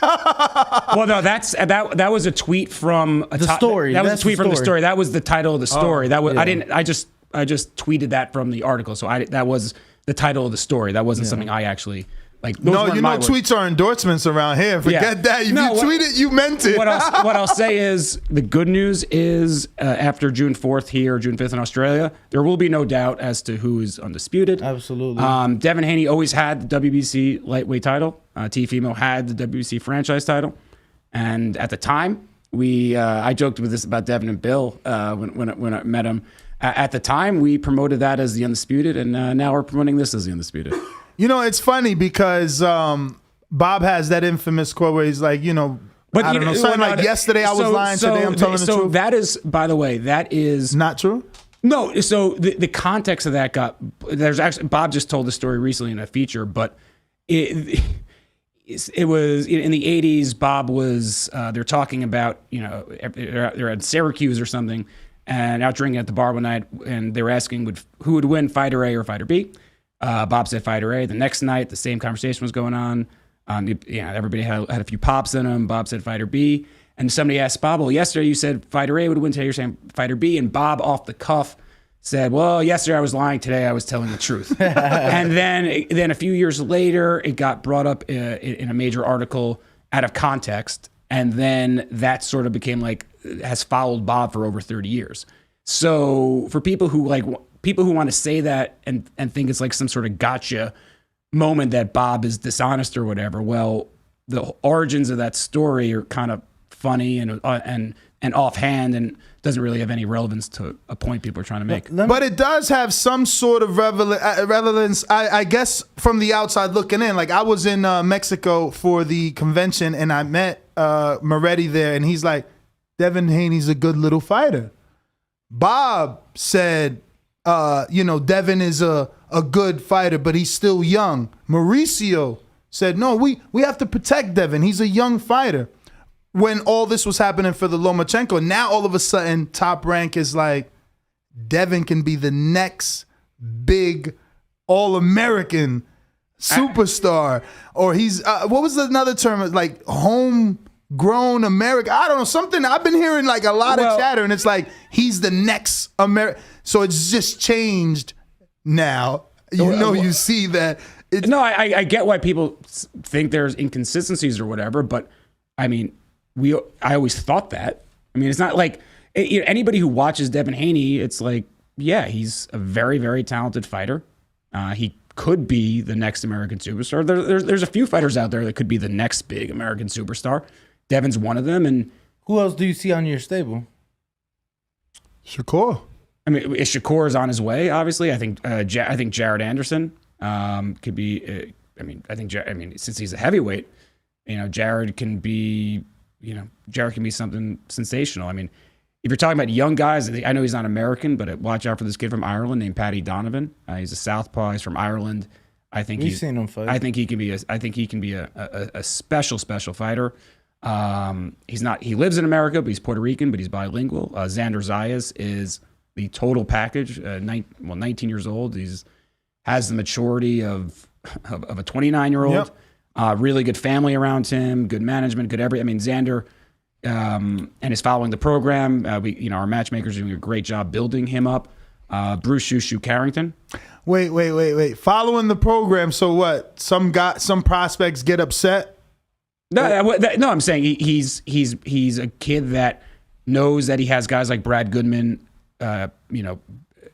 Well, no, that was a tweet from story. That was a tweet from the story. That was the title of the story. That was yeah. I just tweeted that from the article. So that was the title of the story. That wasn't something I actually like. No, tweets are endorsements around here. Forget that. If you tweet it, you meant it. What I'll say is the good news is after June 4th here, June 5th in Australia, there will be no doubt as to who is undisputed. Absolutely. Devin Haney always had the WBC lightweight title. Teofimo had the WBC franchise title. And at the time, I joked with this about Devin and Bill when I met him. At the time, we promoted that as the undisputed, and now we're promoting this as the undisputed. It's funny because Bob has that infamous quote where he's like, but I don't know, something like yesterday I was lying, today I'm telling the truth. So that is, by the way, that is not true. No, so the context of that there's actually Bob just told the story recently in a feature, but it was in the 80s. Bob was they're talking about they're at Syracuse or something, and out drinking at the bar one night, and they were asking who would win, fighter A or fighter B. Bob said fighter A. The next night, the same conversation was going on. Everybody had a few pops in them. Bob said fighter B, and somebody asked Bob, "Well, yesterday you said fighter A would win. Today you're saying fighter B." And Bob, off the cuff, said, "Well, yesterday I was lying. Today I was telling the truth." And then a few years later, it got brought up in a major article out of context, and then that sort of became has followed Bob for over 30 years. So for people who want to say that and think it's like some sort of gotcha moment that Bob is dishonest or whatever, well, the origins of that story are kind of funny and offhand and doesn't really have any relevance to a point people are trying to make. But it does have some sort of relevance, I guess, from the outside looking in. Like I was in Mexico for the convention and I met Moretti there, and he's like, Devin Haney's a good little fighter. Bob said, Devin is a good fighter, but he's still young. Mauricio said, no, we have to protect Devin. He's a young fighter. When all this was happening for the Lomachenko, now all of a sudden Top Rank is like, Devin can be the next big All-American superstar. Or he's, what was another term? Like home grown America. I don't know, something. I've been hearing like a lot of chatter, and it's like he's the next America. So it's just changed now. You see that. No, I get why people think there's inconsistencies or whatever, but I mean, I always thought that. I mean, it's not like anybody who watches Devin Haney, it's like, yeah, he's a very, very talented fighter. He could be the next American superstar. There's a few fighters out there that could be the next big American superstar. Devin's one of them. And who else do you see on your stable? Shakur. I mean, Shakur is on his way. Obviously, I think Jared Anderson could be. Since he's a heavyweight, Jared can be something sensational. I mean, if you're talking about young guys, I know he's not American, but watch out for this kid from Ireland named Paddy Donovan. He's a southpaw. He's from Ireland. I think we've seen him fight. I think he can be. I think he can be a special fighter. He's not. He lives in America, but he's Puerto Rican, but he's bilingual. Xander Zayas is the total package. 19 years old. Has the maturity of a 29-year-old. Yep. Really good family around him. Good management. Good everything. I mean, Xander. And is following the program. Our matchmakers are doing a great job building him up. Bruce Shushu Carrington. Wait. Following the program. So what? Some prospects get upset. No, I'm saying he's a kid that knows that he has guys like Brad Goodman,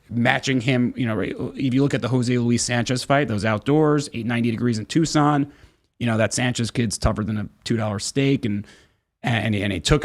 matching him. If you look at the Jose Luis Sanchez fight, those outdoors, 890 degrees in Tucson. That Sanchez kid's tougher than a $2 steak, and he took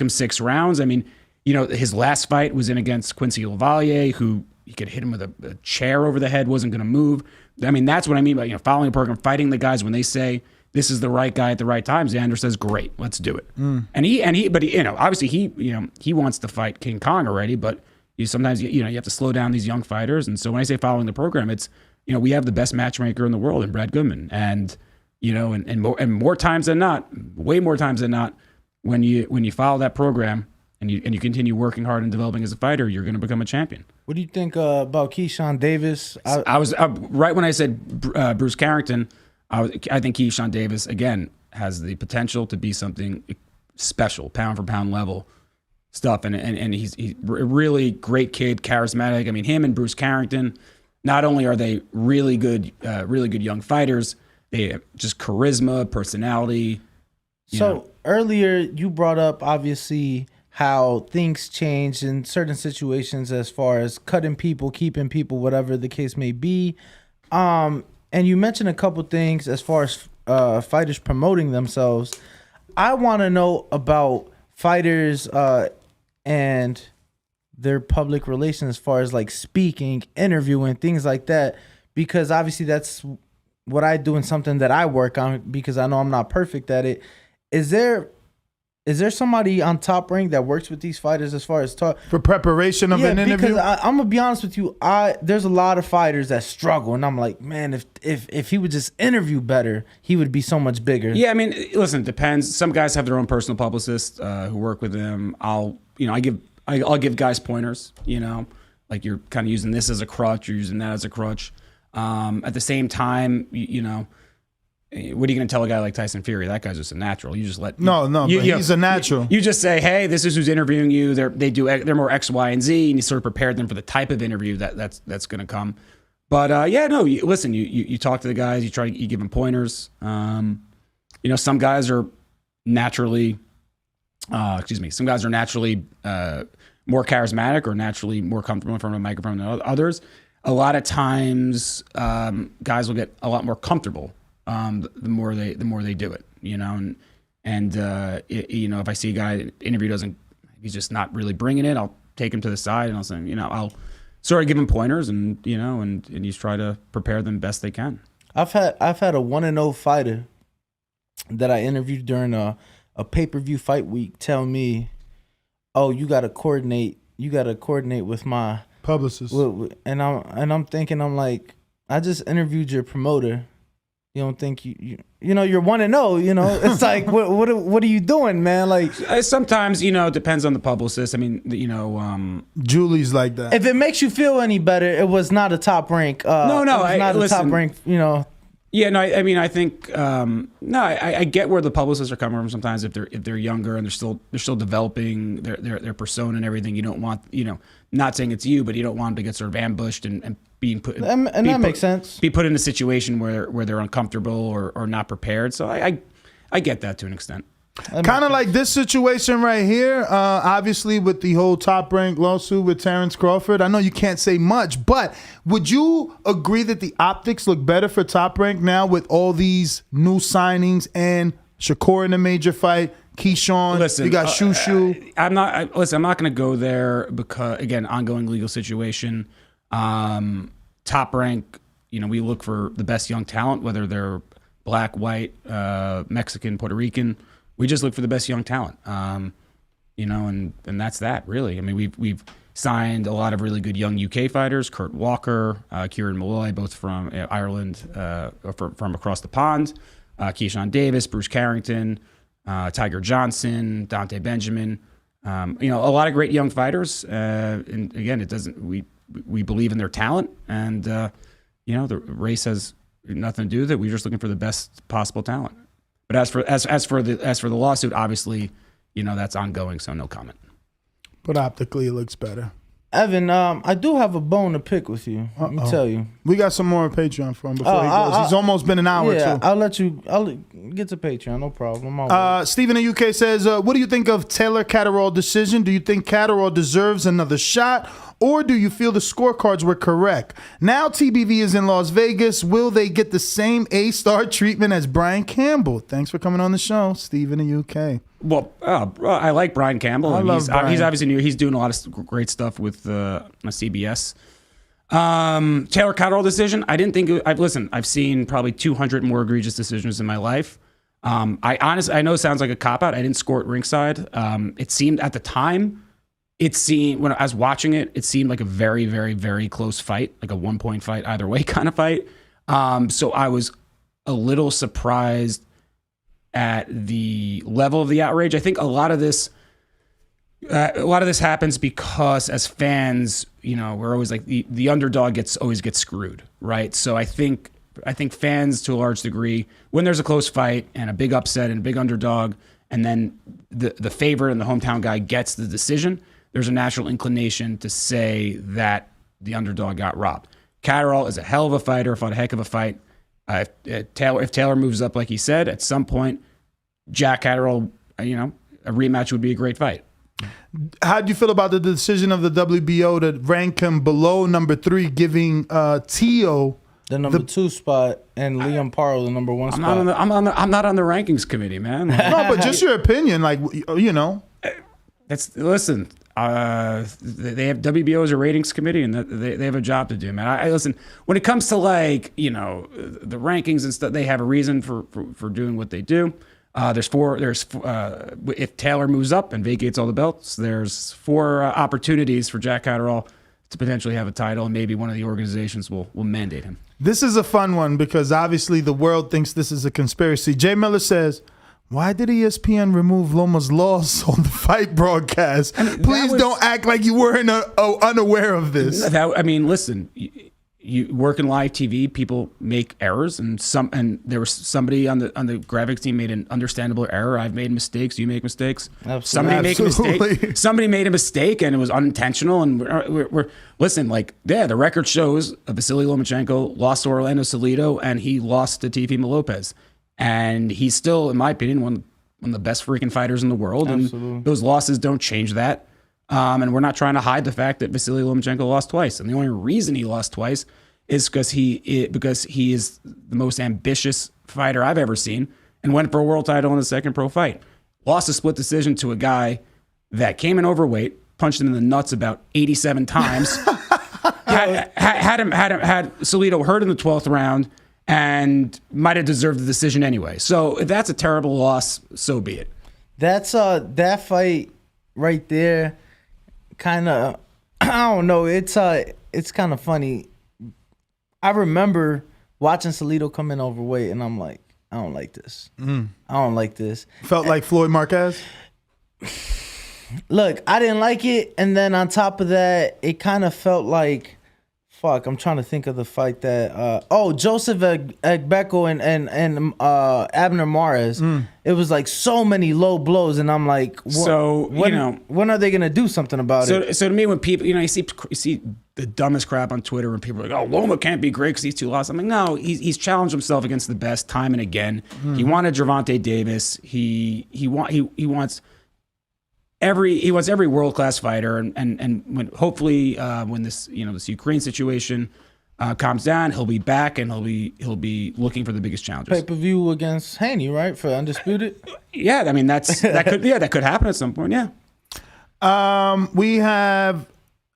him 6 rounds. I mean, his last fight was in against Quincy Lavalier, who you could hit him with a chair over the head, wasn't going to move. I mean, that's what I mean by following the program, fighting the guys when they say this is the right guy at the right time. Xander says, "Great, let's do it." And he, obviously he wants to fight King Kong already, but sometimes you have to slow down these young fighters. And so when I say following the program, it's we have the best matchmaker in the world in Brad Goodman, and more times than not, way more times than not, when you follow that program and you continue working hard and developing as a fighter, you're going to become a champion. What do you think about Keyshawn Davis? I was right when I said Bruce Carrington. I think Keyshawn Davis again has the potential to be something special, pound for pound level stuff, and he's a really great kid, charismatic. I mean, him and Bruce Carrington, not only are they really good young fighters, they have just charisma, personality. So earlier you brought up obviously how things change in certain situations as far as cutting people, keeping people, whatever the case may be. And you mentioned a couple things as far as fighters promoting themselves. I want to know about fighters and their public relations as far as like speaking, interviewing, things like that, because obviously that's what I do and something that I work on because I know I'm not perfect at it. Is there somebody on Top Rank that works with these fighters as far as talk for preparation of an interview? Because I'm gonna be honest with you, there's a lot of fighters that struggle, and I'm like, man, if he would just interview better, he would be so much bigger. Yeah, I mean, listen, it depends. Some guys have their own personal publicists who work with them. I'll give guys pointers. Like you're kind of using this as a crutch, you're using that as a crutch. At the same time, what are you going to tell a guy like Tyson Fury? That guy's just a natural. You just let he's a natural. You just say, hey, this is who's interviewing you. They're more X, Y, and Z, and you sort of prepare them for the type of interview that's going to come. But listen, you talk to the guys, you give them pointers. Some guys are naturally, some guys are naturally more charismatic or naturally more comfortable in front of a microphone than others. A lot of times, guys will get a lot more comfortable the more they do it, if I see a guy interview he's just not really bringing it, I'll take him to the side and I'll say, I'll sort of give him pointers and you just try to prepare them best they can. I've had a 1-0 fighter that I interviewed during a pay-per-view fight week tell me, oh, you got to coordinate with my publicist. And I'm thinking, I'm like, I just interviewed your promoter. You don't think you're 1-0, It's like, what are you doing, man? Like sometimes, it depends on the publicist. I mean, Julie's like that. If it makes you feel any better, it was not a Top Rank. No, it was not a Top Rank, Yeah, no, I mean, I think I get where the publicists are coming from sometimes if they're younger and they're still developing their persona and everything. You don't want, not saying it's you, but you don't want them to get sort of ambushed and being put And that makes sense. Be put in a situation where they're uncomfortable or not prepared. So I get that to an extent. Kind of like this situation right here, obviously with the whole Top Rank lawsuit with Terrence Crawford. I know you can't say much, but would you agree that the optics look better for Top Rank now with all these new signings and Shakur in a major fight, Keyshawn, you got Shushu? I'm not going to go there because, again, ongoing legal situation. Top Rank, we look for the best young talent, whether they're black, white, Mexican, Puerto Rican. We just look for the best young talent, and that's that really. I mean, we've signed a lot of really good young UK fighters: Kurt Walker, Kieran Molloy, both from Ireland, from across the pond. Keyshawn Davis, Bruce Carrington, Tiger Johnson, Dante Benjamin. A lot of great young fighters. And again, we believe in their talent, and the race has nothing to do with it. We're just looking for the best possible talent. But as for the lawsuit, obviously, that's ongoing, so no comment. But optically, it looks better. Evan, I do have a bone to pick with you. Let me tell you. We got some more Patreon for him before he goes. He's almost been an hour too. I'll get to Patreon, no problem. Stephen in UK says, what do you think of Taylor Catterall decision? Do you think Catterall deserves another shot? Or do you feel the scorecards were correct? Now TBV is in Las Vegas. Will they get the same A-star treatment as Brian Campbell? Thanks for coming on the show, Stephen in UK. Well, I like Brian Campbell. He's obviously new. He's doing a lot of great stuff with CBS. Taylor Catterall decision. I didn't think. I've seen probably 200 more egregious decisions in my life. I know it sounds like a cop out. I didn't score at ringside. It seemed at the time. When I was watching it, it seemed like a very, very, very close fight, like a 1-point fight, either way kind of fight. So I was a little surprised at the level of the outrage. I think a lot of this happens because as fans, we're always like the underdog always gets screwed, right? So I think fans to a large degree, when there's a close fight and a big upset and a big underdog, and then the favorite and the hometown guy gets the decision, there's a natural inclination to say that the underdog got robbed. Catterall is a hell of a fighter, fought a heck of a fight. If Taylor moves up like he said, at some point, Jack Catterall, a rematch would be a great fight. How do you feel about the decision of the WBO to rank him below number 3, giving Tio the number 2 spot and Liam Parle the number 1 spot? I'm not on the rankings committee, man. No, but just your opinion, Listen. They have WBO as a ratings committee, and they have a job to do, man. I listen, when it comes to the rankings and stuff, they have a reason for doing what they do. If Taylor moves up and vacates all the belts, there's 4 opportunities for Jack Catterall to potentially have a title, and maybe one of the organizations will mandate him. This is a fun one because obviously the world thinks this is a conspiracy. Jay Miller says, why did ESPN remove Loma's loss on the fight broadcast? Please don't act like you weren't unaware of this. Listen, you work in live TV, people make errors, and there was somebody on the graphics team made an understandable error. I've made mistakes. You make mistakes. Absolutely. Somebody made a mistake, and it was unintentional. And the record shows Vasily Lomachenko lost to Orlando Salido, and he lost to Teofimo Lopez. And he's still, in my opinion, one of the best freaking fighters in the world. Absolutely. And those losses don't change that. And we're not trying to hide the fact that Vasily Lomachenko lost twice. And the only reason he lost twice is because he is the most ambitious fighter I've ever seen and went for a world title in his second pro fight. Lost a split decision to a guy that came in overweight, punched him in the nuts about 87 times, had Salido hurt in the 12th round, and might have deserved the decision anyway. So if that's a terrible loss, so be it. That's that fight right there. Kind of, I don't know. It's kind of funny. I remember watching Salido come in overweight, and I'm like, I don't like this. I don't like this. Felt like Floyd Marquez? Look, I didn't like it, and then on top of that, it kind of felt like Fuck, I'm trying to think of the fight that. Joseph Agbeko and Abner Mares. It was like so many low blows, and I'm like, when are they gonna do something about it? So to me, when people, you see the dumbest crap on Twitter when people are like, "Oh, Loma can't be great because he's too lost." I'm like, no, he's challenged himself against the best time and again. He wanted Gervonta Davis. He wants every world class fighter, and when hopefully when this this Ukraine situation calms down, he'll be back and he'll be looking for the biggest challenges. Pay-per-view against Haney, right, for undisputed. Yeah, I mean that could happen at some point. Yeah. We have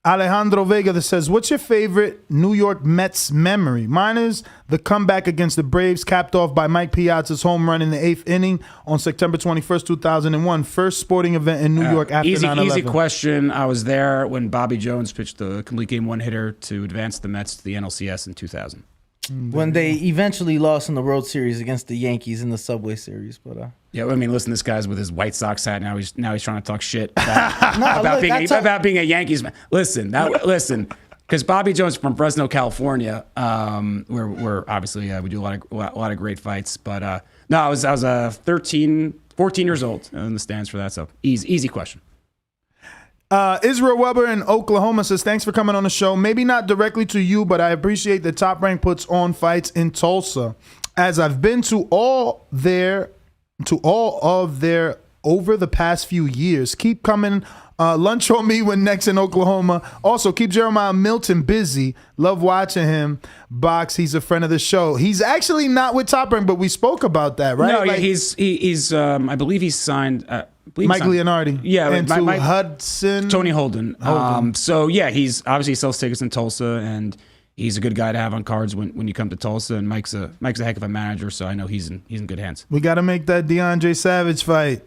Alejandro Vega that says, "What's your favorite New York Mets memory?" Mine is the comeback against the Braves, capped off by Mike Piazza's home run in the 8th inning on September 21st, 2001. First sporting event in New York after 9/11. Easy question. I was there when Bobby Jones pitched the complete game one-hitter to advance the Mets to the NLCS in 2000. When they eventually lost in the World Series against the Yankees in the Subway Series, but yeah, I mean, listen, this guy's with his White Sox hat now. He's trying to talk shit about being a Yankees man. Listen, because Bobby Jones from Fresno, California, we're obviously we do a lot of great fights, but no, I was 13, 14 years old in the stands for that. So easy question. Israel Weber in Oklahoma says, "Thanks for coming on the show. Maybe not directly to you, but I appreciate that Top Rank puts on fights in Tulsa, as I've been to all of their over the past few years. Keep coming. Lunch on me when next in Oklahoma. Also, keep Jeremiah Milton busy. Love watching him box. He's a friend of the show. He's actually not with Top Rank, but we spoke about that, right? No, like, he's I believe he's signed. Mike Leonardi. Yeah, and to Hudson. Tony Holden. So yeah, he's obviously sells tickets in Tulsa, and he's a good guy to have on cards when you come to Tulsa. And Mike's a heck of a manager, so I know he's in good hands. We got to make that DeAndre Savage fight.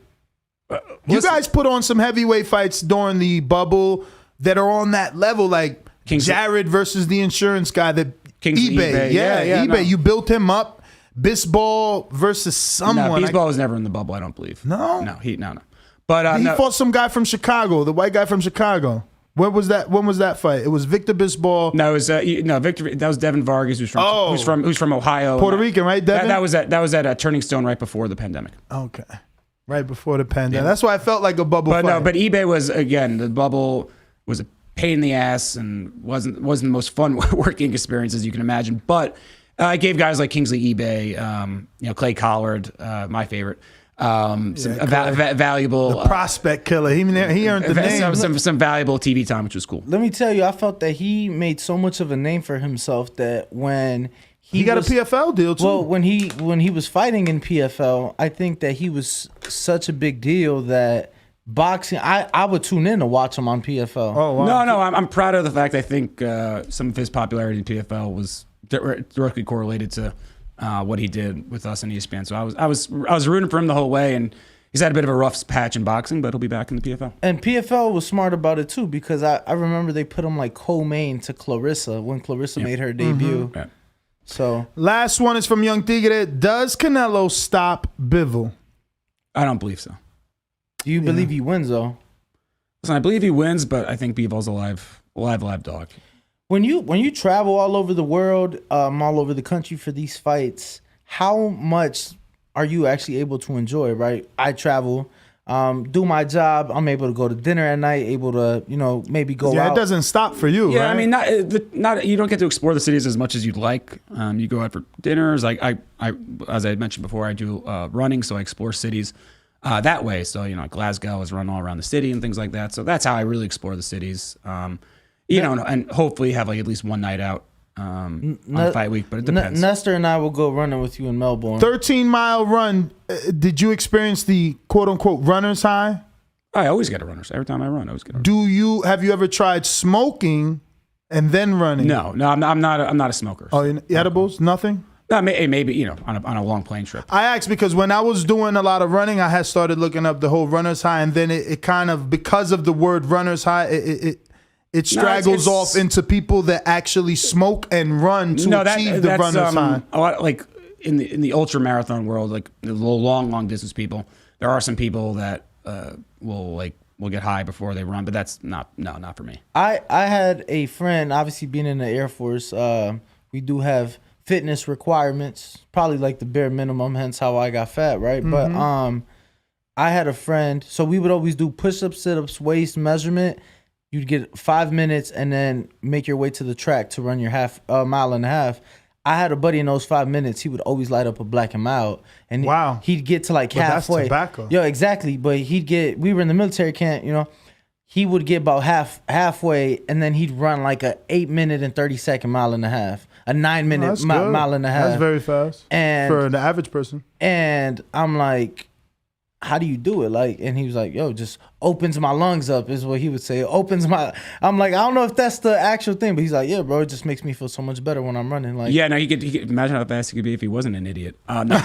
You guys put on some heavyweight fights during the bubble that are on that level, like Jared versus the insurance guy, eBay. Yeah, eBay. No. You built him up. Bisbal versus someone. No, Bisbal was never in the bubble, I don't believe. No? No. But he fought some guy from Chicago, the white guy from Chicago. When was that fight? It was Victor Bisbal. No, it was Victor. That was Devin Vargas, who's from Ohio, Puerto Rican, right? Devin? That was at Turning Stone right before the pandemic. Okay, right before the pandemic. Yeah. That's why I felt like a bubble fight. But eBay was, again, the bubble was a pain in the ass and wasn't the most fun working experience as you can imagine. But I gave guys like Kingsley eBay, Clay Collard, my favorite. Valuable the prospect killer. He earned the name. Some valuable TV time, which was cool. Let me tell you, I felt that he made so much of a name for himself that when he got a PFL deal too. Well, when he was fighting in PFL, I think that he was such a big deal that boxing, I would tune in to watch him on PFL. Oh wow. No, I'm proud of the fact. I think some of his popularity in PFL was directly correlated to what he did with us in ESPN. So I was rooting for him the whole way, and he's had a bit of a rough patch in boxing, but he'll be back in the PFL. And PFL was smart about it too, because I remember they put him like co-main to Clarissa when Clarissa made her debut. Mm-hmm. Yeah. So last one is from Young Tigre. Does Canelo stop Bivol? I don't believe so. Do you believe he wins though? Listen, I believe he wins, but I think Bivol's a live dog. When you travel all over the world, all over the country for these fights, how much are you actually able to enjoy? Right, I travel, do my job. I'm able to go to dinner at night, able to maybe go out. Yeah, it doesn't stop for you. Yeah, right? I mean, not you don't get to explore the cities as much as you'd like. You go out for dinners. Like I as I mentioned before, I do running, so I explore cities that way. So Glasgow is run all around the city and things like that. So that's how I really explore the cities. And hopefully have like at least one night out on fight week, but it depends. Nestor and I will go running with you in Melbourne. 13-mile run. Did you experience the quote-unquote runner's high? I always get a runner's. Every time I run, I always get a runner's. Have you ever tried smoking and then running? No, I'm not a smoker. Oh, edibles? Nothing? No, maybe on a long plane trip. I asked because when I was doing a lot of running, I had started looking up the whole runner's high, and then it kind of, because of the word runner's high, it straggles off into people that actually smoke and run to achieve the runner's high. A lot, like in the ultra marathon world, like the long distance people, there are some people that will will get high before they run, but that's not for me. I had a friend, obviously being in the Air Force, we do have fitness requirements, probably like the bare minimum, hence how I got fat, right? But I had a friend, so we would always do push-ups, sit-ups, waist measurement. You'd get 5 minutes and then make your way to the track to run your mile and a half. I had a buddy in those 5 minutes. He would always light up a Black and Mild, and he'd get to like halfway. That's tobacco. Yo, exactly. But he'd get. We were in the military camp, you know. He would get about halfway, and then he'd run like a 8 minute and 30-second mile and a half, a 9 minute mile and a half. That's very fast for the average person. And I'm like, how do you do it? Like, and he was like, yo, just opens my lungs up is what he would say. Opens my, I'm like, I don't know if that's the actual thing, but he's like, yeah, bro, it just makes me feel so much better when I'm running. Like, yeah, no, he could imagine how fast he could be if he wasn't an idiot. No.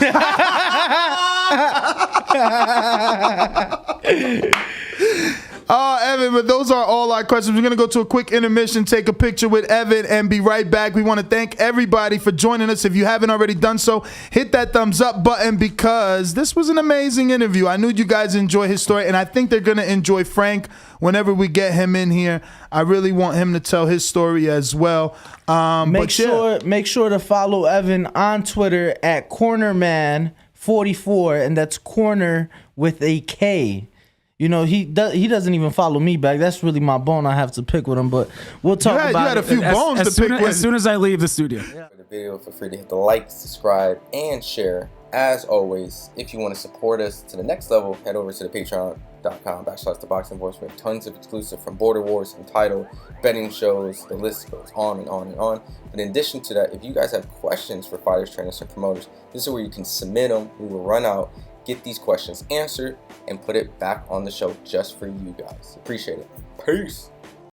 Evan, but those are all our questions. We're going to go to a quick intermission, take a picture with Evan, and be right back. We want to thank everybody for joining us. If you haven't already done so, hit that thumbs up button because this was an amazing interview. I knew you guys enjoy his story, and I think they're going to enjoy Frank whenever we get him in here. I really want him to tell his story as well. Make sure to follow Evan on Twitter at Cornerman44, and that's corner with a K. You know, he doesn't even follow me back. That's really my bone I have to pick with him, but we'll talk about it. You had a few bones to pick with. As soon as I leave the studio. For the video, feel free to hit the like, subscribe, and share. As always, if you want to support us to the next level, head over to the patreon.com/ThaBoxingVoice. We have tons of exclusive from Border Wars, Untitled, betting shows, the list goes on and on and on. But in addition to that, if you guys have questions for fighters, trainers, and promoters, this is where you can submit them. We will run out, get these questions answered, and put it back on the show just for you guys. Appreciate it. Peace.